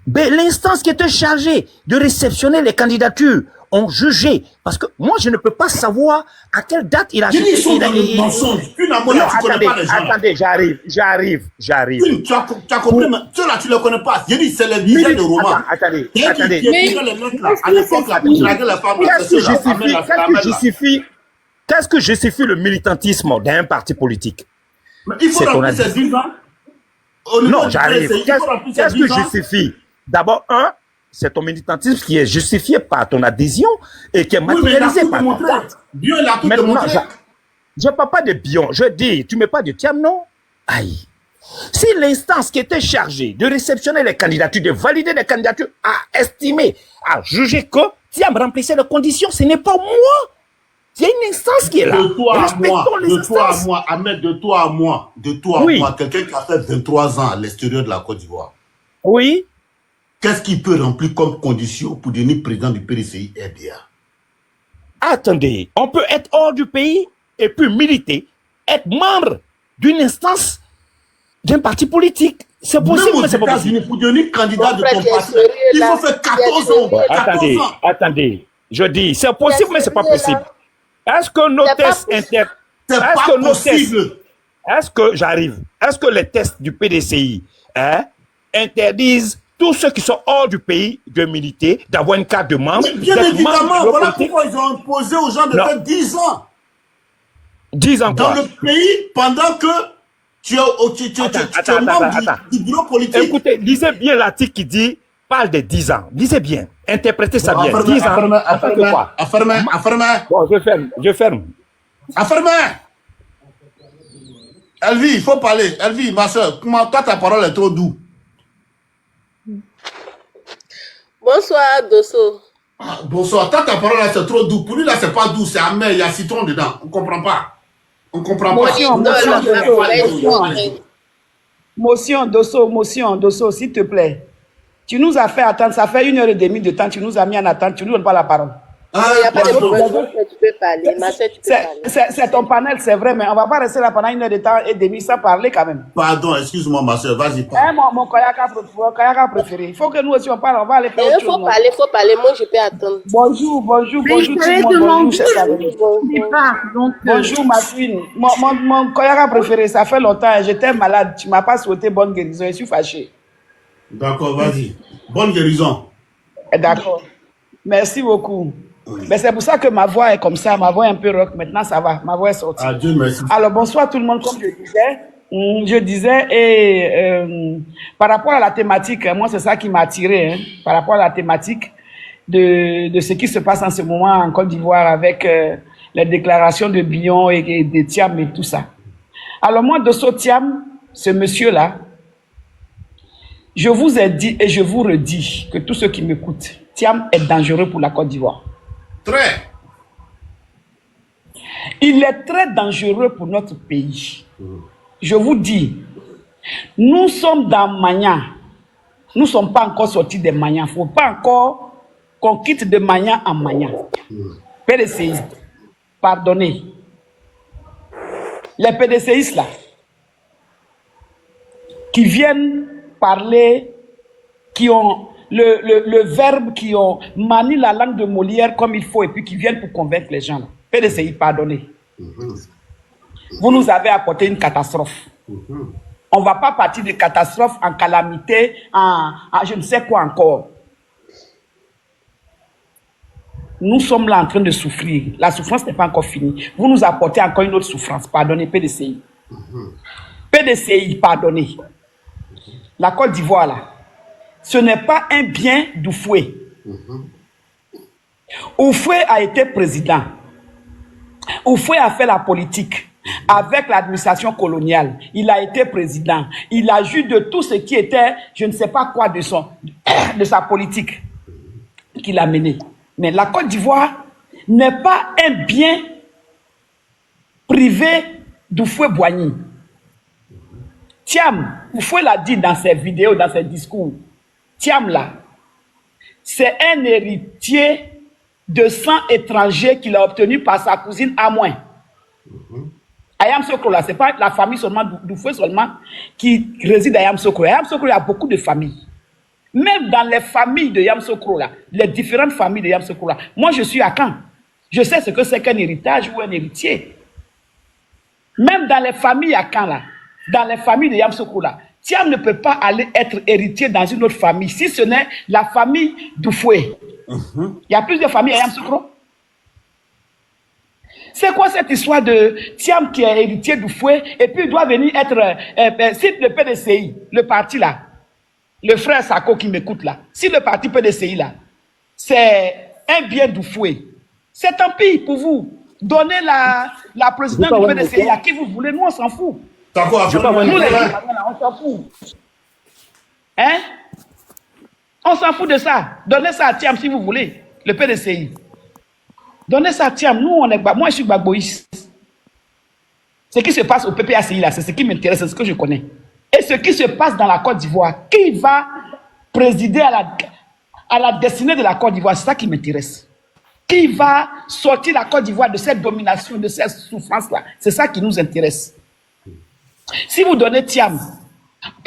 Ben, l'instance qui était chargée de réceptionner les candidatures ont jugé. Parce que moi, je ne peux pas savoir à quelle date il a... Ils sont dans le mensonge. Attendez, j'arrive. Tu as compris, mais ceux-là, tu ne les connais pas. Je dis, c'est les dizaines de romans. Attendez. Qu'est-ce que justifie le militantisme d'un parti politique? Mais il faut remplir ces 10 ans. Non, j'arrive. Qu'est-ce que justifie? D'abord, c'est ton militantisme qui est justifié par ton adhésion et qui est matérialisé par ton date. Bion, il a tout démontré. Je ne parle pas de Bion. Je dis, tu ne mets pas de Thiam, non? Aïe. Si l'instance qui était chargée de réceptionner les candidatures, de valider les candidatures, a estimé, a jugé que Thiam remplissait les conditions, ce n'est pas moi Il y a une instance qui est là. De toi à Respectons moi, les de toi à instances. moi, Ahmed, de toi à moi, Oui. quelqu'un qui a fait 23 ans à l'extérieur de la Côte d'Ivoire. Oui. Qu'est-ce qu'il peut remplir comme condition pour devenir président du PDCI RDA? Attendez, on peut être hors du pays et puis militer, être membre d'une instance, d'un parti politique. C'est possible, Même aux mais c'est pas possible. États-Unis, pour devenir candidat de ton parti, il faut faire 14 ans. 14 ans. Attendez. Je dis, c'est possible, mais c'est pas possible. Est-ce que nos tests inter... C'est pas possible. Est-ce que j'arrive? Est-ce que les tests du PDCI interdisent tous ceux qui sont hors du pays de militer, d'avoir une carte de membre? Mais bien évidemment, voilà pourquoi ils ont imposé aux gens de faire 10 ans. 10 ans dans quoi? le pays pendant que tu es membre du bureau politique. Écoutez, lisez bien l'article qui dit, parle de 10 ans. Lisez bien, interprétez ça bien. 10 ans. Affermez. Bon, je ferme. Affermez. Elvie, il faut parler. Elvie, ma soeur, toi ta parole est trop douce. Bonsoir, Dosso. Bonsoir, toi ta parole là c'est trop doux. Pour lui là c'est pas doux, c'est amer, il y a citron dedans. On comprend pas. On comprend pas. Motion, Dosso, s'il te plaît. Tu nous as fait attendre, ça fait 1h30 de temps, tu nous as mis en attente, tu ne nous donnes pas la parole. Il n'y a pas de problème, tu peux parler. Ma soeur, tu peux parler. C'est ton panel, c'est vrai, mais on ne va pas rester là pendant 1h30 sans parler quand même. Pardon, excuse-moi ma soeur, vas-y. Mon Koyaka préféré. Il faut que nous aussi on parle, on va aller faire autre chose. Il faut parler, moi je peux attendre. Bonjour tout le monde. Bonjour ma fille. Mon Koyaka préféré, ça fait longtemps, j'étais malade, tu ne m'as pas souhaité bonne guérison, je suis fâché. D'accord, vas-y. Bonne guérison. D'accord. Merci beaucoup. Mais c'est pour ça que ma voix est comme ça, ma voix est un peu rock. Maintenant, ça va, ma voix est sortie. Dieu merci. Alors, bonsoir tout le monde, comme je disais, et par rapport à la thématique, moi, c'est ça qui m'a attiré, par rapport à la thématique de ce qui se passe en ce moment en Côte d'Ivoire avec les déclarations de Bion et de Thiam et tout ça. Alors, moi, Dosso Thiam, ce monsieur-là, je vous ai dit et je vous redis que tous ceux qui m'écoutent, Thiam est dangereux pour la Côte d'Ivoire. Très. Il est très dangereux pour notre pays. Je vous dis, nous sommes dans Magnan. Nous ne sommes pas encore sortis de Magnan. Il ne faut pas encore qu'on quitte de Magnan en Magnan. PDCI, pardonnez. Les PDCistes là, qui viennent parler, qui ont le verbe, qui ont manié la langue de Molière comme il faut et puis qui viennent pour convaincre les gens. PDCI, pardonnez. Vous nous avez apporté une catastrophe. On ne va pas partir de catastrophe en calamité, en je ne sais quoi encore. Nous sommes là en train de souffrir. La souffrance n'est pas encore finie. Vous nous apportez encore une autre souffrance. Pardonnez, PDCI. PDCI, pardonnez. La Côte d'Ivoire, là, ce n'est pas un bien d'Oufoué. Oufoué a été président. Oufoué a fait la politique avec l'administration coloniale. Il a été président. Il a joué de tout ce qui était, je ne sais pas quoi, de sa politique qu'il a menée. Mais la Côte d'Ivoire n'est pas un bien privé d'Oufoué-Boigny. Thiam, Oufoué l'a dit dans ses vidéos, dans ses discours. Thiam là, c'est un héritier de sang étranger qu'il a obtenu par sa cousine Amoin. Ayam Sokro là, c'est pas la famille seulement d'Oufoué seulement qui réside à Ayam Sokro. Ayam Sokro, il y a beaucoup de familles. Même dans les familles de Ayam Sokro là, les différentes familles de Ayam Sokro là. Moi je suis à Caen. Je sais ce que c'est qu'un héritage ou un héritier. Même dans les familles à Caen là, dans les familles de Ayam Sokro là, Thiam ne peut pas aller être héritier dans une autre famille, si ce n'est la famille d'Oufoué. Il y a plusieurs familles à Ayam Sokro. C'est quoi cette histoire de Thiam qui est héritier d'Oufoué et puis il doit venir être, si le PDCI, le parti là, le frère Sako qui m'écoute là, si le parti PDCI là, c'est un bien d'Oufoué, c'est tant pis pour vous. Donnez la présidence du PDCI à qui vous voulez, nous on s'en fout. Nous les gens, on s'en fout. Hein? On s'en fout de ça. Donnez ça à Thiam si vous voulez, le PDCI. Donnez ça à Thiam. Nous, moi, je suis Gbagboïs. Ce qui se passe au PPACI, là, c'est ce qui m'intéresse, c'est ce que je connais. Et ce qui se passe dans la Côte d'Ivoire, qui va présider à la destinée de la Côte d'Ivoire, c'est ça qui m'intéresse. Qui va sortir la Côte d'Ivoire de cette domination, de cette souffrance-là, c'est ça qui nous intéresse. Si vous donnez Thiam,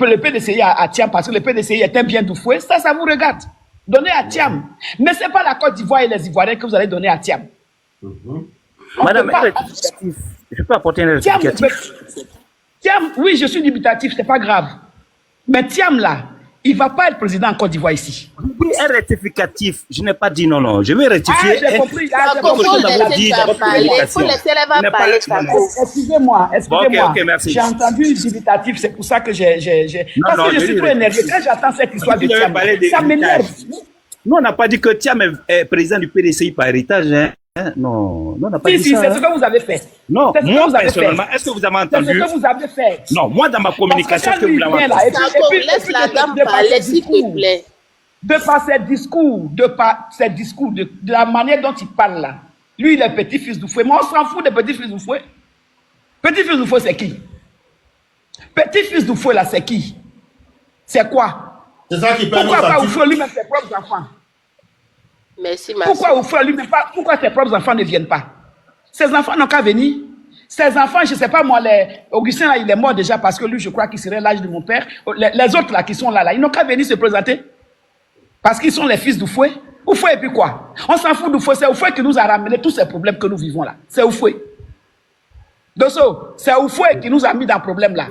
le PDCI à Thiam, parce que le PDCI est un bien Doufoué, ça vous regarde. Donnez à Thiam. Mais ce n'est pas la Côte d'Ivoire et les Ivoiriens que vous allez donner à Thiam. Madame, je peux apporter un rectificatif. Thiam, oui, je suis dubitatif, c'est pas grave. Mais Thiam, là, il ne va pas être président en Côte d'Ivoire ici. Un rectificatif, je n'ai pas dit non. Je vais rectifier. J'ai compris. Il faut laisser la parler. Excusez-moi. Ok, merci. J'ai entendu dubitatif, c'est pour ça que j'ai... Parce que je suis trop énervé. Quand j'entends cette histoire de Thiam, ça m'énerve. Nous, on n'a pas dit que Thiam est président du PDCI par héritage. Hein? Non, on n'a pas dit ça. Si, c'est ce que vous avez fait. Non, moi personnellement, est-ce que vous avez entendu? C'est ce que vous avez fait. Non, moi dans ma communication, est-ce que vous l'avez entendu? Laisse la dame parler, s'il te plaît. De par ses discours, de la manière dont il parle là, lui il est petit-fils d'Oufoué. Moi on s'en fout de petit-fils d'Oufoué. Petit-fils d'Oufoué c'est qui? Petit-fils d'Oufoué là c'est qui? C'est quoi? C'est ça qui permet. Pourquoi pas Oufoué lui-même ses propres enfants? Merci, ma pourquoi Oufoué lui-même pas? Pourquoi ses propres enfants ne viennent pas? Ses enfants n'ont qu'à venir. Ses enfants, je ne sais pas moi, Augustin là, il est mort déjà parce que lui, je crois qu'il serait l'âge de mon père. Les autres là qui sont là, ils n'ont qu'à venir se présenter. Parce qu'ils sont les fils d'Oufoué. Oufoué et puis quoi? On s'en fout d'Oufoué. C'est Oufoué qui nous a ramené tous ces problèmes que nous vivons là. C'est Oufoué. Dosso, c'est Oufoué qui nous a mis dans le problème là.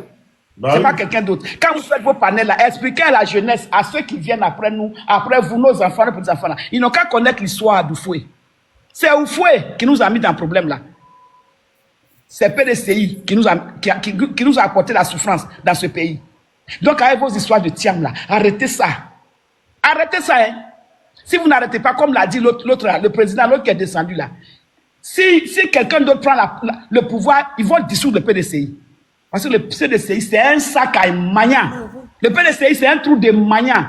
C'est pas quelqu'un d'autre. Quand vous faites vos panels là, expliquez à la jeunesse, à ceux qui viennent après nous, après vous, nos enfants, nos petits-enfants là, ils n'ont qu'à connaître l'histoire d'Oufoué. C'est Oufoué qui nous a mis dans le problème là. C'est PDCI qui nous a apporté la souffrance dans ce pays. Donc avec vos histoires de Thiam là, arrêtez ça. Arrêtez ça, hein. Si vous n'arrêtez pas, comme l'a dit l'autre, le président, l'autre qui est descendu là, si quelqu'un d'autre prend le pouvoir, ils vont dissoudre le PDCI. Parce que le PDCI, c'est un sac à maniant. Le PDCI, c'est un trou de maniant.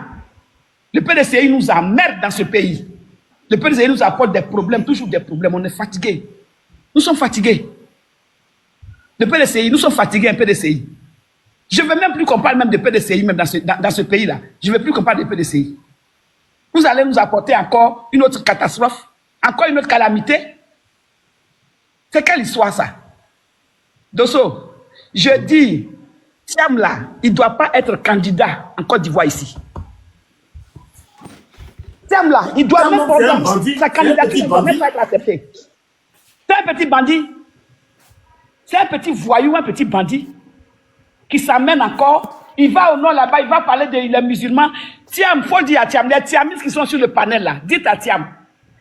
Le PDCI nous emmerde dans ce pays. Le PDCI nous apporte des problèmes, toujours des problèmes. On est fatigués. Nous sommes fatigués. Le PDCI, nous sommes fatigués, un PDCI. Je ne veux même plus qu'on parle même de PDCI même dans ce pays-là. Je ne veux plus qu'on parle de PDCI. Vous allez nous apporter encore une autre catastrophe, encore une autre calamité. C'est quelle histoire ça? Dosso, je dis, Thiam là, il ne doit pas être candidat en Côte d'Ivoire ici. Thiam là, il doit même pas, sa candidature ne doit même pas être acceptée. C'est un petit bandit. C'est un petit voyou, un petit bandit qui s'amène encore. Il va au nord là-bas, il va parler des musulmans. Thiam, il faut dire à Thiam, les Thiamistes qui sont sur le panel là, dites à Thiam,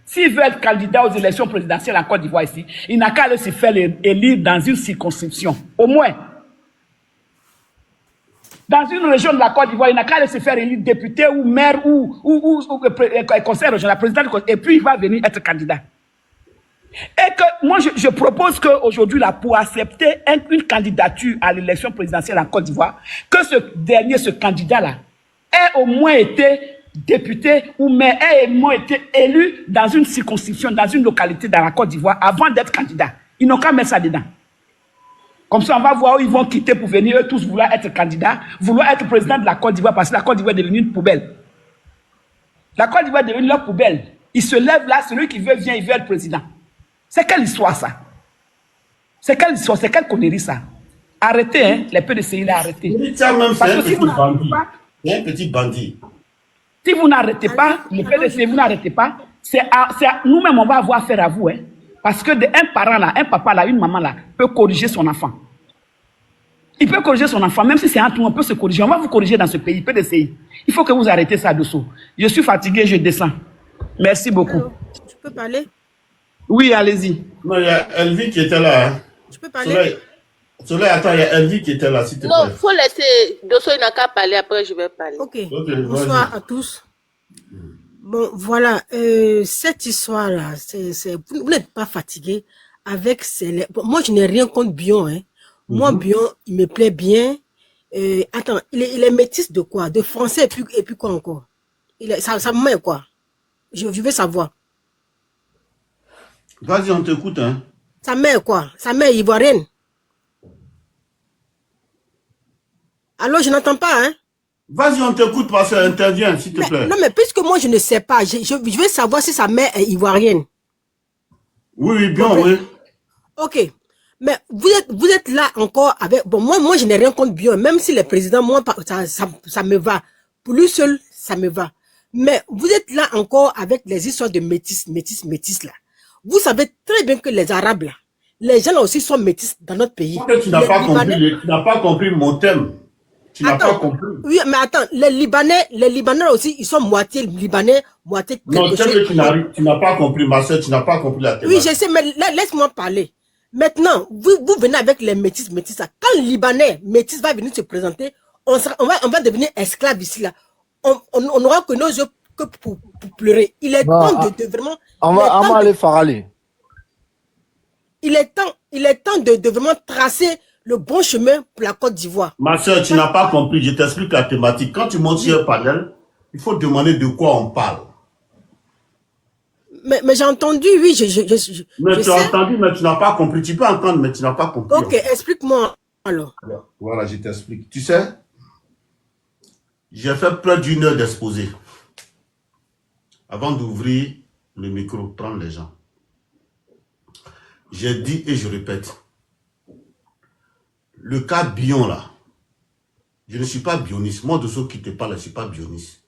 s'il veut être candidat aux élections présidentielles en Côte d'Ivoire ici, il n'a qu'à aller se faire élire dans une circonscription, au moins. Dans une région de la Côte d'Ivoire, il n'a qu'à aller se faire élire député ou maire ou conseil régional, président du conseil, et puis il va venir être candidat. Et que moi, je propose qu'aujourd'hui, là, pour accepter une candidature à l'élection présidentielle en Côte d'Ivoire, que ce candidat-là ait au moins été député ou maire, ait au moins été élu dans une circonscription, dans une localité dans la Côte d'Ivoire avant d'être candidat. Ils n'ont qu'à mettre ça dedans. Comme ça, on va voir où ils vont quitter pour venir, eux tous vouloir être candidats, vouloir être président de la Côte d'Ivoire, parce que la Côte d'Ivoire est devenue une poubelle. La Côte d'Ivoire est devenue leur poubelle. Ils se lèvent là, celui qui veut vient, il veut être président. C'est quelle histoire ça? C'est quelle histoire? C'est quelle connerie ça? Arrêtez, hein, les PDCI, là, arrêtez. Parce que si vous n'arrêtez pas, c'est un petit bandit. Si vous n'arrêtez pas, les PDCI, vous n'arrêtez pas, nous-mêmes, on va avoir affaire à vous, hein. Parce que un parent là, un papa là, une maman là, peut corriger son enfant. Il peut corriger son enfant, même si c'est un tout, on peut se corriger. On va vous corriger dans ce pays, PDCI. Il faut que vous arrêtez ça dessous. Je suis fatigué, je descends. Merci beaucoup. Je peux parler? Oui, allez-y. Non, il y a Elvie qui était là. Hein. Je peux parler? Soleil, attends, il y a Elvie qui était là, s'il te plaît. Non, il faut laisser Dosso, il n'a qu'à parler, après je vais parler. Ok, bonsoir à tous. Bon, voilà, cette histoire-là, vous n'êtes pas fatigué avec moi, je n'ai rien contre Bion, hein. Moi, Bion, il me plaît bien. Attends, il est métis de quoi? De français et puis quoi encore? Ça me met quoi? Je veux savoir. Vas-y, on t'écoute, hein. Sa mère quoi? Sa mère ivoirienne. Alors, je n'entends pas, hein. Vas-y, on t'écoute, parce qu'elle intervient, s'il te plaît. Non, mais puisque moi, je ne sais pas, je veux savoir si sa mère est ivoirienne. Oui, bien, oui. Ok. Mais vous êtes là encore avec... Bon, moi, je n'ai rien contre Bion. Même si le président, moi, ça me va. Pour lui seul, ça me va. Mais vous êtes là encore avec les histoires de métis là. Vous savez très bien que les Arabes là, les gens là aussi sont métis dans notre pays. Tu n'as pas compris mon thème. Tu n'as pas compris. Oui, mais attends, les Libanais aussi, ils sont moitié Libanais, moitié... Non, tu n'as pas compris, ma soeur, tu n'as pas compris la thématique. Oui, je sais, mais laisse-moi parler. Maintenant, vous venez avec les métis là. Quand le Libanais métis va venir se présenter, on va devenir esclave ici là. On n'aura que nos yeux que pour pleurer. Il est temps de vraiment... On va aller Farali. Il est temps de vraiment tracer le bon chemin pour la Côte d'Ivoire. Ma soeur, tu n'as pas compris. Je t'explique la thématique. Quand tu montes sur un panel, il faut demander de quoi on parle. Mais j'ai entendu, oui. Mais tu as entendu, mais tu n'as pas compris. Tu peux entendre, mais tu n'as pas compris. Ok, explique-moi alors. Voilà, je t'explique. Tu sais, j'ai fait près d'une heure d'exposé avant d'ouvrir le micro, prendre les gens. J'ai dit et je répète, le cas Bion là, je ne suis pas bioniste. Moi, de ceux qui te parlent, je ne suis pas bioniste.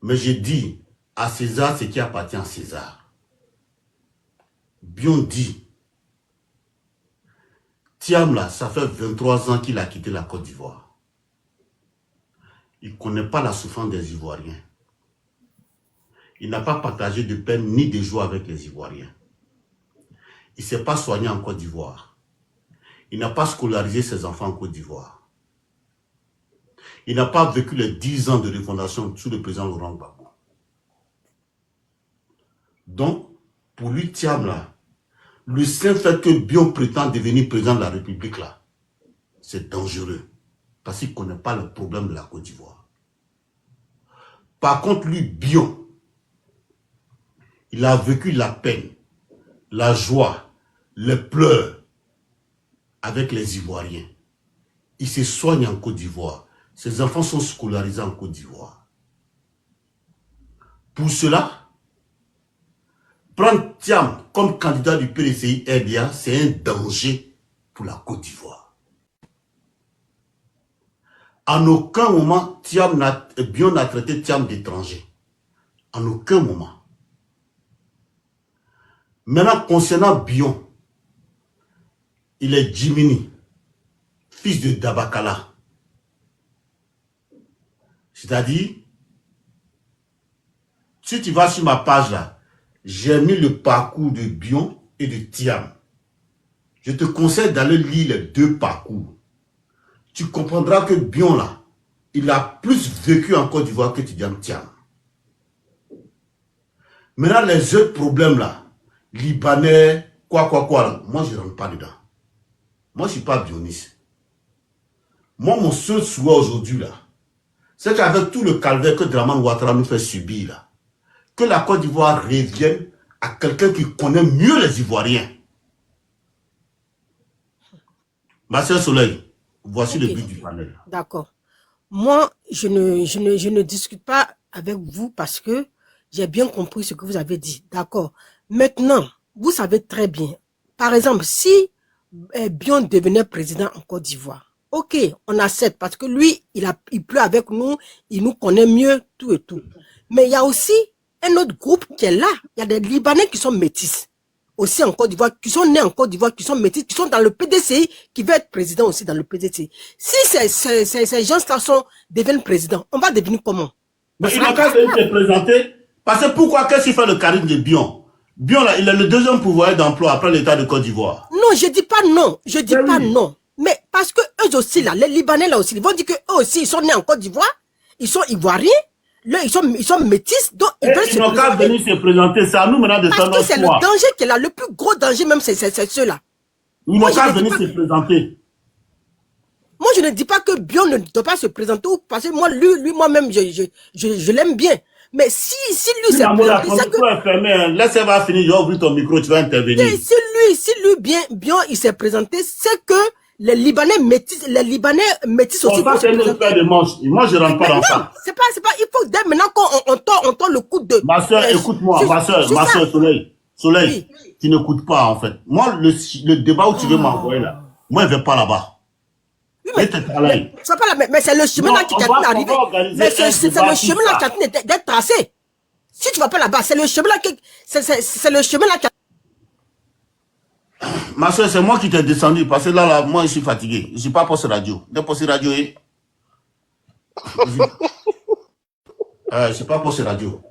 Mais j'ai dit à César ce qui appartient à César. Bion dit, Thiam là, ça fait 23 ans qu'il a quitté la Côte d'Ivoire. Il ne connaît pas la souffrance des Ivoiriens. Il n'a pas partagé de peine ni de joie avec les Ivoiriens. Il ne s'est pas soigné en Côte d'Ivoire. Il n'a pas scolarisé ses enfants en Côte d'Ivoire. Il n'a pas vécu les 10 ans de refondation sous le président Laurent Gbagbo. Donc, pour lui, Thiam là, le simple fait que Bion prétend devenir président de la République là, c'est dangereux. Parce qu'il ne connaît pas le problème de la Côte d'Ivoire. Par contre, lui, Bion, il a vécu la peine, la joie, les pleurs avec les Ivoiriens. Il se soigne en Côte d'Ivoire. Ses enfants sont scolarisés en Côte d'Ivoire. Pour cela, prendre Thiam comme candidat du PDCI RDA, c'est un danger pour la Côte d'Ivoire. En aucun moment, Bion n'a traité Thiam d'étranger. En aucun moment. Maintenant, concernant Bion, il est Jimini, fils de Dabakala. C'est-à-dire, si tu vas sur ma page là, j'ai mis le parcours de Bion et de Thiam. Je te conseille d'aller lire les deux parcours. Tu comprendras que Bion là, il a plus vécu en Côte d'Ivoire que Thiam. Maintenant, les autres problèmes là, Libanais, quoi, là, moi je ne rentre pas dedans. Moi je ne suis pas bioniste. Moi, mon seul souhait aujourd'hui là, c'est qu'avec tout le calvaire que Dramane Ouattara nous fait subir là, que la Côte d'Ivoire revienne à quelqu'un qui connaît mieux les Ivoiriens. Ma sœur Soleil, voici le but du panel. D'accord. Moi, je ne discute pas avec vous parce que j'ai bien compris ce que vous avez dit. D'accord. Maintenant, vous savez très bien. Par exemple, si Bion devenait président en Côte d'Ivoire, ok, on accepte parce que lui, il pleut avec nous, il nous connaît mieux, tout et tout. Mais il y a aussi un autre groupe qui est là. Il y a des Libanais qui sont métis. Aussi en Côte d'Ivoire, qui sont nés en Côte d'Ivoire, qui sont métis, qui sont dans le PDCI, qui veulent être président aussi dans le PDCI. Si ces gens-là deviennent présidents, on va devenir comment? Mais il n'a qu'à venir se présenter. Parce que pourquoi, qu'est-ce qu'il fait le charisme de Bion? Bion, là, il est le deuxième pouvoir d'emploi après l'État de Côte d'Ivoire. Non, je dis pas non. Je dis pas non. Mais parce que eux aussi, là, les Libanais, là aussi, ils vont dire que eux aussi, ils sont nés en Côte d'Ivoire, ils sont Ivoiriens, là, ils sont métis, donc ils veulent se présenter. Ils n'ont qu'à venir se présenter. C'est à nous maintenant de faire notre choix. Parce que c'est le danger qui est là. Le plus gros danger, même, c'est ceux-là. Ils n'ont qu'à venir se présenter. Moi, je ne dis pas que Bion ne doit pas se présenter, parce que moi, moi-même, je l'aime bien. Mais si lui s'est Namoula, présenté, ton c'est que... micro est fermé. Hein. Laisse, elle va finir. Je vais ouvrir ton micro, tu vas intervenir. Si lui bien, il s'est présenté, c'est que les Libanais métis aussi. Ça, c'est notre paire de manches. Moi, je ne rentre pas dans ça. Non, c'est pas, il faut, dès maintenant qu'on tord le coup de... Ma soeur, écoute-moi, ma soeur, Soleil, tu n'écoutes pas, en fait. Moi, le débat où tu veux m'envoyer, là, moi, je ne vais pas là-bas. Oui, mais c'est le chemin là qui est en train d'arriver. Mais c'est le chemin là qui est en train d'être tracé. Si tu ne vas pas là-bas, c'est le chemin là qui... C'est le chemin là qui... Ma soeur, c'est moi qui t'ai descendu parce que là, moi, je suis fatigué. Je ne suis pas poste radio. Dès poste radio, je ne suis pas poste radio.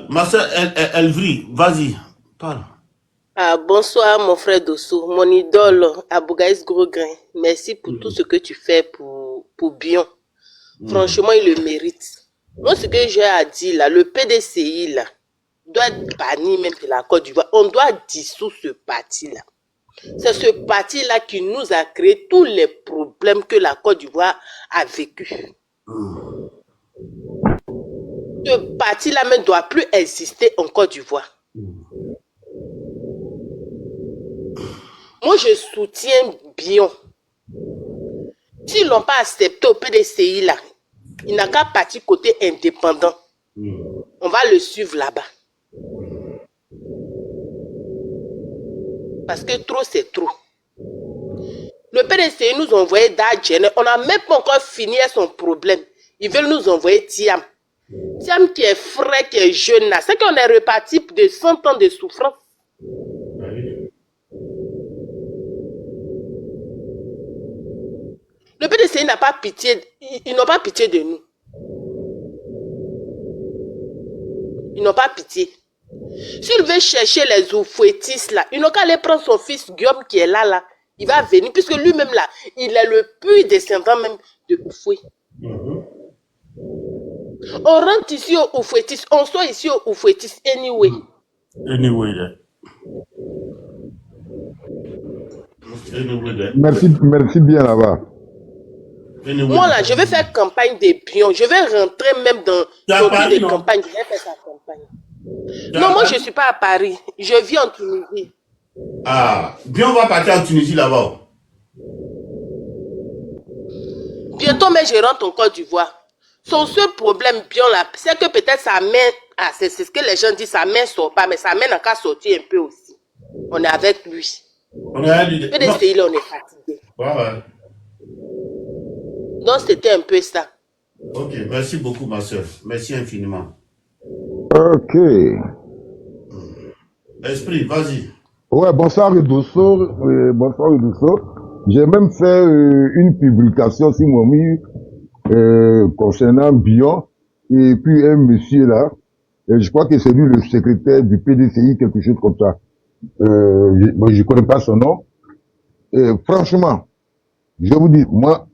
Ma soeur, elle vrille. Vas-y, parle. Ah, bonsoir, mon frère Dosso, mon idole, Abougaïs Grosgrain. Merci pour tout ce que tu fais pour Bion. Franchement, il le mérite. Moi, ce que j'ai à dire là, le PDCI là, doit être banni même de la Côte d'Ivoire. On doit dissoudre ce parti-là. C'est ce parti-là qui nous a créé tous les problèmes que la Côte d'Ivoire a vécu. Ce parti-là ne doit plus exister en Côte d'Ivoire. Moi, je soutiens Bion. S'ils n'ont pas accepté au PDCI là, il n'a qu'à partir côté indépendant. On va le suivre là-bas. Parce que trop, c'est trop. Le PDCI nous a envoyé Dadjene. On n'a même pas encore fini son problème. Ils veulent nous envoyer Thiam. Thiam qui est frais, qui est jeune là. C'est qu'on est reparti de 100 ans de souffrance. Le PDCI n'a pas pitié, ils n'ont pas pitié de nous. Ils n'ont pas pitié. S'il veut chercher les oufouettistes là, ils n'ont qu'à aller prendre son fils Guillaume qui est là. Il va venir, puisque lui-même là, il est le plus descendant même de Oufoué. On rentre ici au oufouettistes, on sort ici au oufouettistes anyway. Merci bien là-bas. Moi là, je vais faire campagne des pions. Je vais rentrer même dans les campagnes. Je vais faire sa campagne. Non, moi je ne suis pas à Paris. Je vis en Tunisie. Ah, bien on va partir en Tunisie là-bas. Bientôt, mais je rentre en Côte d'Ivoire. Son seul problème, bien là, c'est que peut-être sa main, c'est ce que les gens disent, sa main ne sort pas, mais sa main n'a qu'à sortir un peu aussi. On est avec lui. On est avec lui. PDCI, là, on est fatigué. Ouais. Donc, c'était un peu ça. Ok, merci beaucoup, ma soeur. Merci infiniment. Ok. Esprit, vas-y. Ouais, bonsoir Dosso. Bonsoir Dosso. J'ai même fait une publication sur mon mur concernant Bion et puis un monsieur là. Je crois que c'est lui le secrétaire du PDCI, quelque chose comme ça. Je connais pas son nom. Franchement, je vous dis, moi,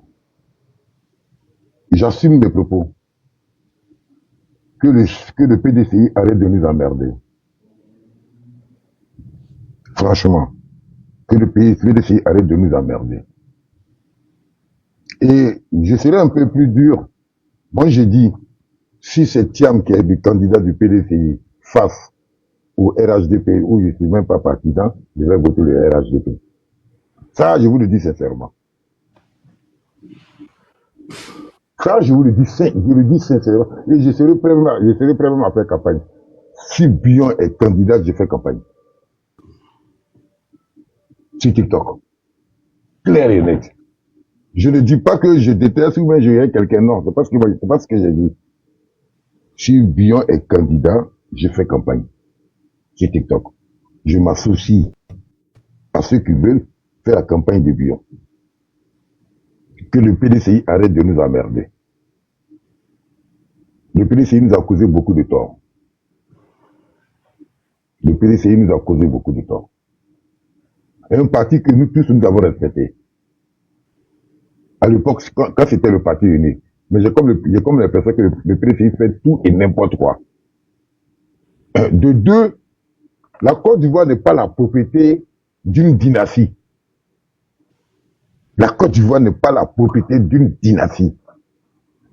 j'assume mes propos. Que le PDCI arrête de nous emmerder. Franchement, que le PDCI arrête de nous emmerder. Et je serai un peu plus dur. Moi, j'ai dit, si c'est Thiam qui est le candidat du PDCI face au RHDP, où je ne suis même pas partisan, je vais voter le RHDP. Ça, je vous le dis sincèrement. Ça, je vous le dis sincèrement. Et je serai prêt même à faire campagne. Si Bion est candidat, je fais campagne. Sur TikTok. Clair et net. Je ne dis pas que je déteste ou bien je hais quelqu'un, non. C'est pas ce que j'ai dit. Si Bion est candidat, je fais campagne. Sur TikTok. Je m'associe à ceux qui veulent faire la campagne de Bion. Que le PDCI arrête de nous emmerder. Le PDCI nous a causé beaucoup de tort. Le PDCI nous a causé beaucoup de tort. Un parti que nous tous nous avons respecté. À l'époque, quand c'était le parti uni. Mais j'ai comme l'impression que le PDCI fait tout et n'importe quoi. De deux, la Côte d'Ivoire n'est pas la propriété d'une dynastie. La Côte d'Ivoire n'est pas la propriété d'une dynastie.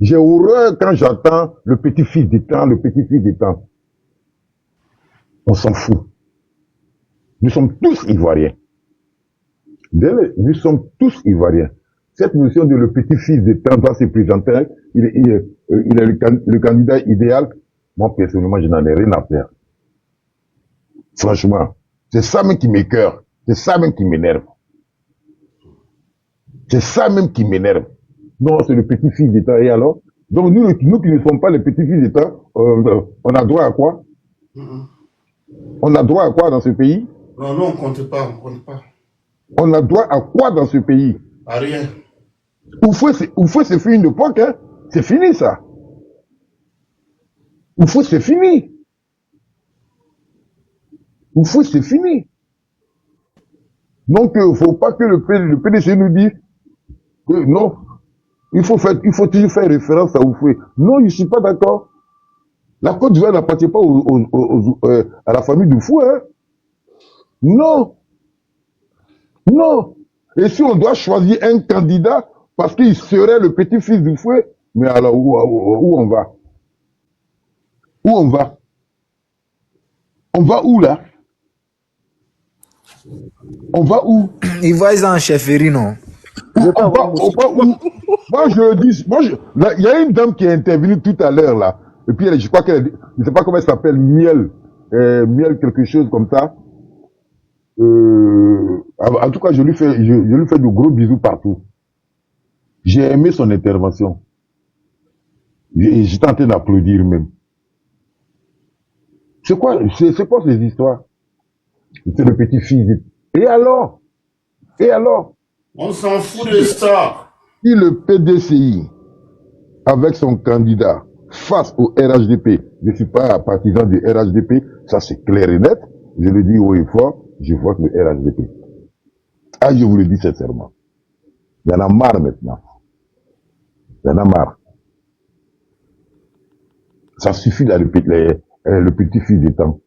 J'ai horreur quand j'entends le petit-fils d'État, le petit-fils d'État. On s'en fout. Nous sommes tous Ivoiriens. Nous sommes tous Ivoiriens. Cette notion de le petit-fils d'État doit se présenter, il est le candidat idéal. Moi, personnellement, je n'en ai rien à faire. Franchement, c'est ça même qui m'écoeure. C'est ça même qui m'énerve. C'est ça même qui m'énerve. Non, c'est le petit-fils d'État. Et alors? Donc, nous qui ne sommes pas les petits-fils d'État, on a droit à quoi? On a droit à quoi dans ce pays? Non, on ne compte pas, on compte pas. On a droit à quoi dans ce pays? À rien. Oufoué, c'est fini de époque, hein? C'est fini, ça. Oufoué, c'est fini. Oufoué, c'est fini. Donc, il ne faut pas que le PDC nous dise que non, il faut toujours faire référence à Oufoué. Non, je ne suis pas d'accord. La Côte d'Ivoire n'appartient pas à la famille d'Oufoué, hein? Non. Non. Et si on doit choisir un candidat parce qu'il serait le petit-fils d'Oufoué, mais alors où on va? Où on va? On va où là? On va où? Il va en chefferie, non? On va où? Moi je le dis, il y a une dame qui est intervenue tout à l'heure là, et puis je crois qu'elle, je ne sais pas comment elle s'appelle, Miel quelque chose comme ça. En tout cas, je lui fais de gros bisous partout. J'ai aimé son intervention. J'étais en train d'applaudir même. C'est quoi ces histoires? C'est le petit-fils. Et alors? On s'en fout de ça. Si le PDCI, avec son candidat, face au RHDP, je ne suis pas partisan du RHDP, ça c'est clair et net, je le dis haut et fort, je vote le RHDP. Ah, je vous le dis sincèrement. Il y en a marre maintenant. Il y en a marre. Ça suffit là, le petit-fils des temps.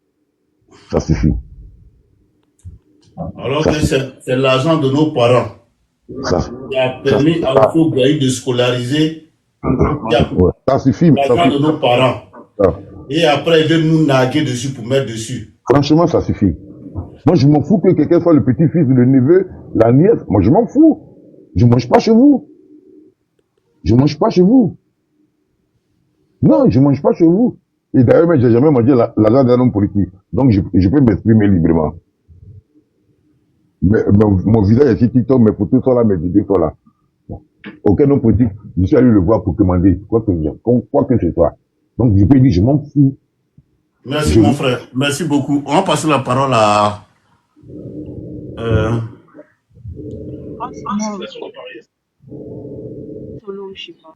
Ça suffit. Alors que c'est l'argent de nos parents qui a permis à Oufou Gaï de scolariser. Ça suffit. L'argent de nos parents. Et après, ils veulent nous naguer dessus pour mettre dessus. Franchement, ça suffit. Moi, je m'en fous que quelqu'un soit le petit-fils, le neveu, la nièce. Moi, je m'en fous. Je mange pas chez vous. Je mange pas chez vous. Non, je mange pas chez vous. Et d'ailleurs, même, j'ai jamais mangé l'argent d'un homme politique. Donc, je peux m'exprimer librement. Mais mon visage est sur TikTok, mes photos sont là, mes vidéos sont là. Bon. Aucun homme politique, je suis allé le voir pour commander quoi que ce soit. Donc, je peux dire, je m'en fous. Merci, mon frère. Merci beaucoup. On va passer la parole à... Solo, je sais pas.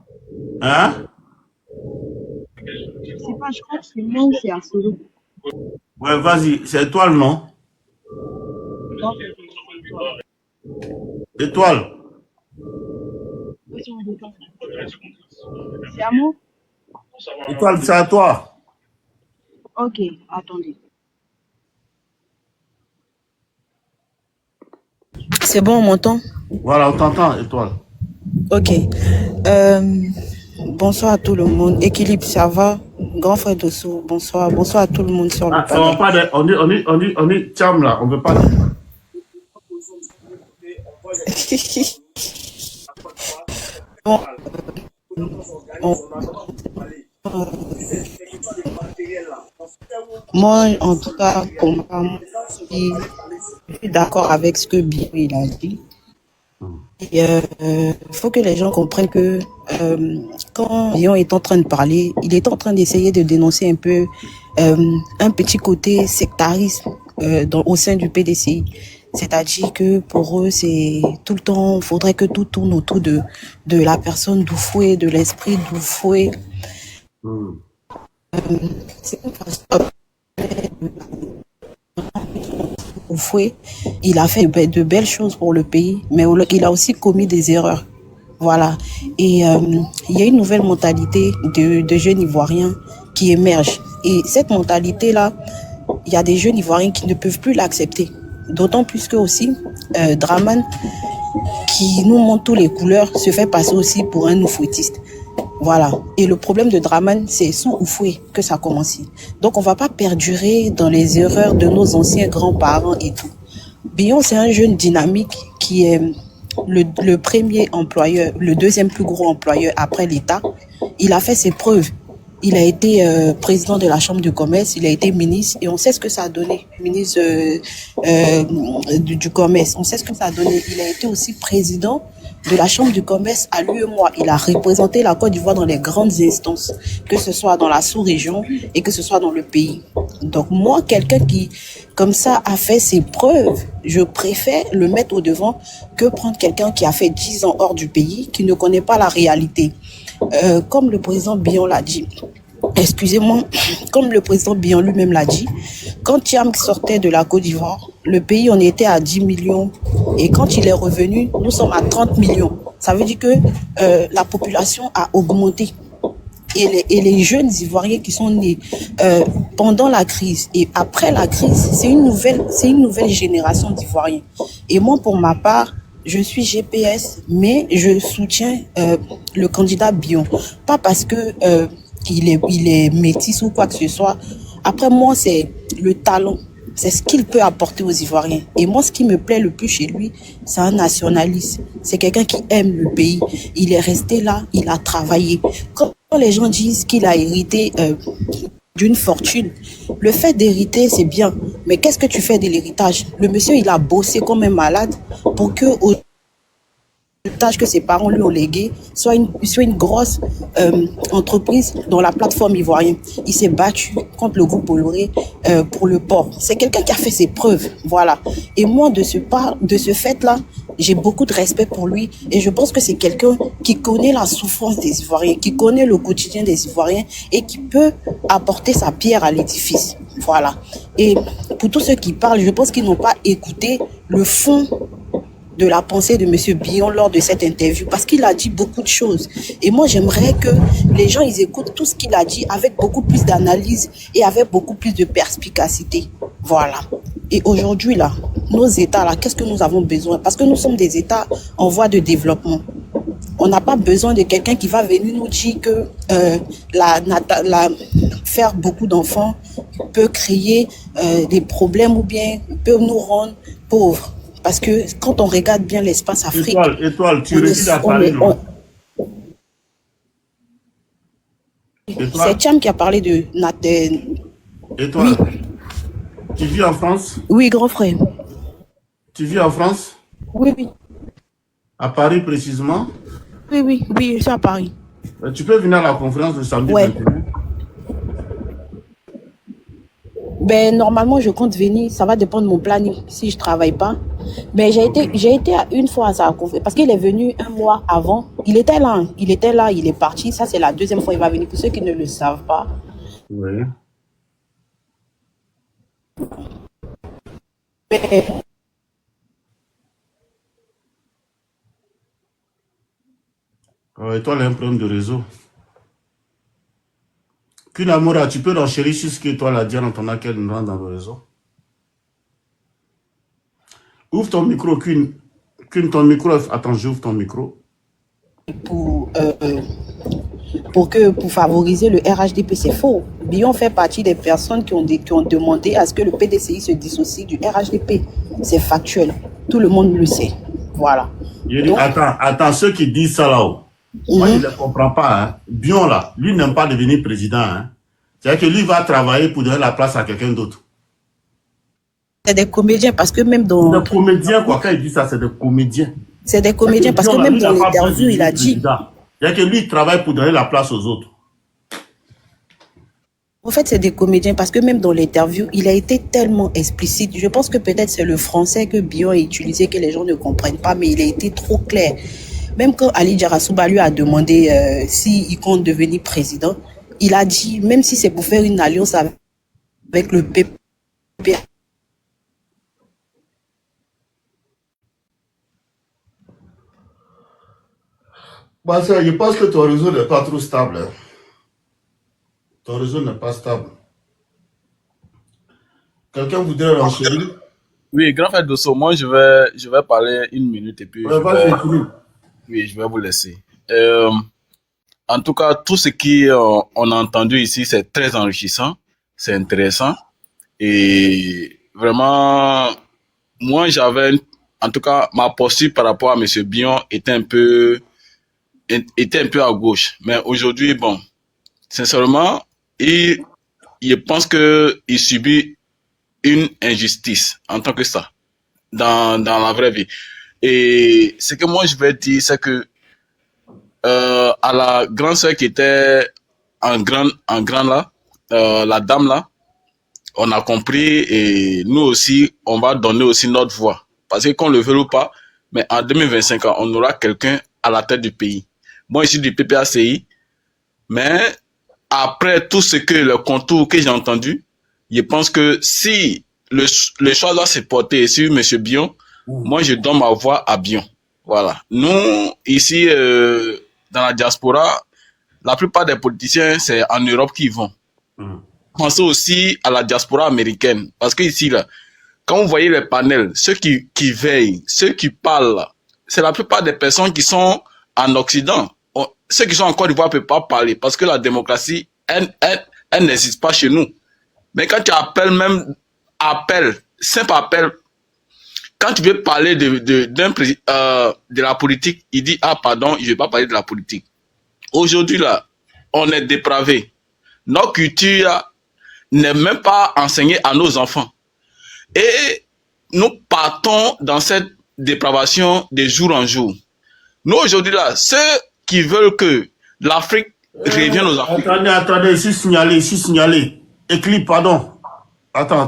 Hein? Je sais pas, je crois que c'est moi ou c'est à Solo. Ouais, vas-y. C'est étoile, non? Étoile. C'est à moi? Étoile, c'est à toi. Ok, attendez. C'est bon, on m'entend? Voilà, on t'entend, Étoile. Ok. Bonsoir à tout le monde. Équilibre, ça va? Grand frère Dosso, bonsoir. Bonsoir à tout le monde sur le panel. On dit Tcham là, on veut pas. Bon, moi, en tout cas, je suis d'accord avec ce que Bio il a dit. Il faut que les gens comprennent que quand Bio est en train de parler, il est en train d'essayer de dénoncer un peu un petit côté sectarisme au sein du PDCI. C'est-à-dire que pour eux, c'est tout le temps, il faudrait que tout tourne autour de la personne d'Oufoué, de l'esprit d'Oufoué. C'est une façon Oufoué, il a fait de belles choses pour le pays, mais il a aussi commis des erreurs. Voilà. Et il y a une nouvelle mentalité de jeunes Ivoiriens qui émerge. Et cette mentalité-là, il y a des jeunes Ivoiriens qui ne peuvent plus l'accepter. D'autant plus que aussi, Draman, qui nous montre toutes les couleurs se fait passer aussi pour un oufouettiste. Voilà. Et le problème de Draman, c'est son oufoué que ça a commencé. Donc on va pas perdurer dans les erreurs de nos anciens grands-parents et tout. Bion, c'est un jeune dynamique qui est le premier employeur, le deuxième plus gros employeur après l'État. Il a fait ses preuves. Il a été président de la Chambre de commerce, il a été ministre et on sait ce que ça a donné, ministre du commerce. On sait ce que ça a donné. Il a été aussi président de la Chambre du commerce à l'UEMOA. Il a représenté la Côte d'Ivoire dans les grandes instances, que ce soit dans la sous-région et que ce soit dans le pays. Donc moi, quelqu'un qui, comme ça, a fait ses preuves, je préfère le mettre au devant que prendre quelqu'un qui a fait 10 ans hors du pays, qui ne connaît pas la réalité. Comme le président Bion l'a dit, excusez-moi, comme le président Bion lui-même l'a dit, quand Thiam sortait de la Côte d'Ivoire, le pays, on était à 10 millions. Et quand il est revenu, nous sommes à 30 millions. Ça veut dire que la population a augmenté. Et les jeunes Ivoiriens qui sont nés pendant la crise et après la crise, c'est une nouvelle génération d'Ivoiriens. Et moi, pour ma part, je suis GPS, mais je soutiens le candidat Bion. Pas parce que il est métis ou quoi que ce soit. Après moi, c'est le talent. C'est ce qu'il peut apporter aux Ivoiriens. Et moi, ce qui me plaît le plus chez lui, c'est un nationaliste. C'est quelqu'un qui aime le pays. Il est resté là, il a travaillé. Quand les gens disent qu'il a hérité d'une fortune, le fait d'hériter, c'est bien. Mais qu'est-ce que tu fais de l'héritage? Le monsieur, il a bossé comme un malade pour que tâche que ses parents lui ont légué soit une grosse entreprise dans la plateforme ivoirienne. Il s'est battu contre le groupe Bolloré pour le port. C'est quelqu'un qui a fait ses preuves, voilà. Et moi, de ce fait-là, j'ai beaucoup de respect pour lui et je pense que c'est quelqu'un qui connaît la souffrance des Ivoiriens, qui connaît le quotidien des Ivoiriens et qui peut apporter sa pierre à l'édifice, voilà. Et pour tous ceux qui parlent, je pense qu'ils n'ont pas écouté le fond de la pensée de M. Bion lors de cette interview, parce qu'il a dit beaucoup de choses. Et moi, j'aimerais que les gens, ils écoutent tout ce qu'il a dit avec beaucoup plus d'analyse et avec beaucoup plus de perspicacité. Voilà. Et aujourd'hui, là, nos États, là, qu'est-ce que nous avons besoin? Parce que nous sommes des États en voie de développement. On n'a pas besoin de quelqu'un qui va venir nous dire que faire beaucoup d'enfants peut créer des problèmes ou bien peut nous rendre pauvres. Parce que quand on regarde bien l'espace Afrique... Étoile, tu réussis à parler, non? C'est Thiam qui a parlé de... Étoile, oui. Tu vis en France? Oui, grand frère. Tu vis en France? Oui, oui. À Paris précisément? Oui, je suis à Paris. Tu peux venir à la conférence de samedi 21? Ben, normalement, je compte venir. Ça va dépendre de mon planning si je travaille pas. Mais j'ai été une fois à sa conférence parce qu'il est venu un mois avant. Il était là, il est parti. Ça, c'est la deuxième fois qu'il va venir. Pour ceux qui ne le savent pas. Oui. Mais... Et toi, il y a un problème de réseau. Kunamura, tu peux renchérir sur ce que toi, la Diane, entendant qu'elle nous rentre dans le réseau. Ouvre ton micro, Kun, ton micro. Attends, j'ouvre ton micro. Pour favoriser le RHDP, c'est faux. Bion fait partie des personnes qui ont demandé à ce que le PDCI se dissocie du RHDP. C'est factuel. Tout le monde le sait. Voilà. Donc, attends, ceux qui disent ça là-haut, moi, je ne les comprends pas. Hein. Bion, là, lui n'aime pas devenir président. Hein. C'est-à-dire que lui va travailler pour donner la place à quelqu'un d'autre. C'est des comédiens, parce que même dans... Des comédiens, quoi. Quand il dit ça, c'est des comédiens. C'est des comédiens, parce que même dans l'interview, il a dit... C'est-à-dire que lui, il travaille pour donner la place aux autres. En fait, c'est des comédiens, parce que même dans l'interview, il a été tellement explicite. Je pense que peut-être c'est le français que Bion a utilisé, que les gens ne comprennent pas, mais il a été trop clair. Même quand Ali Djarasouba lui a demandé s'il compte devenir président, il a dit, même si c'est pour faire une alliance avec le PP. Bah, ça, je pense que ton réseau n'est pas trop stable. Hein. Ton réseau n'est pas stable. Quelqu'un voudrait renchérir? Oui, grand frère Dosso, moi je vais parler 1 minute et puis oui, je vais vous laisser. En tout cas, tout ce qu'on a entendu ici, c'est très enrichissant, c'est intéressant. Et vraiment, moi en tout cas, ma posture par rapport à M. Bion était un peu à gauche. Mais aujourd'hui, bon, sincèrement, je pense qu'il subit une injustice en tant que ça, dans la vraie vie. Et ce que moi je vais dire, c'est que à la grande sœur qui était en grand là, la dame là, on a compris et nous aussi, on va donner aussi notre voix. Parce que qu'on le veut ou pas, mais en 2025, on aura quelqu'un à la tête du pays. Moi, je suis du PPACI, mais après tout le contour que j'ai entendu, je pense que si le choix doit se porter sur M. Bion, moi, je donne ma voix à Bion. Voilà. Nous, ici, dans la diaspora, la plupart des politiciens, c'est en Europe qu'ils vont. Pensez aussi à la diaspora américaine. Parce que ici, là, quand vous voyez les panels, ceux qui veillent, ceux qui parlent, c'est la plupart des personnes qui sont en Occident. Ceux qui sont en Côte d'Ivoire ne peuvent pas parler parce que la démocratie, elle n'existe pas chez nous. Mais quand tu appelles simple appel, quand tu veux parler de la politique, il dit, ah pardon, je ne vais pas parler de la politique. Aujourd'hui, là, on est dépravé. Notre culture n'est même pas enseignée à nos enfants. Et nous partons dans cette dépravation de jour en jour. Nous, aujourd'hui, là, ceux qui veulent que l'Afrique revienne aux Africains. Attendez, ici signalé. Éclipse, pardon. Attends.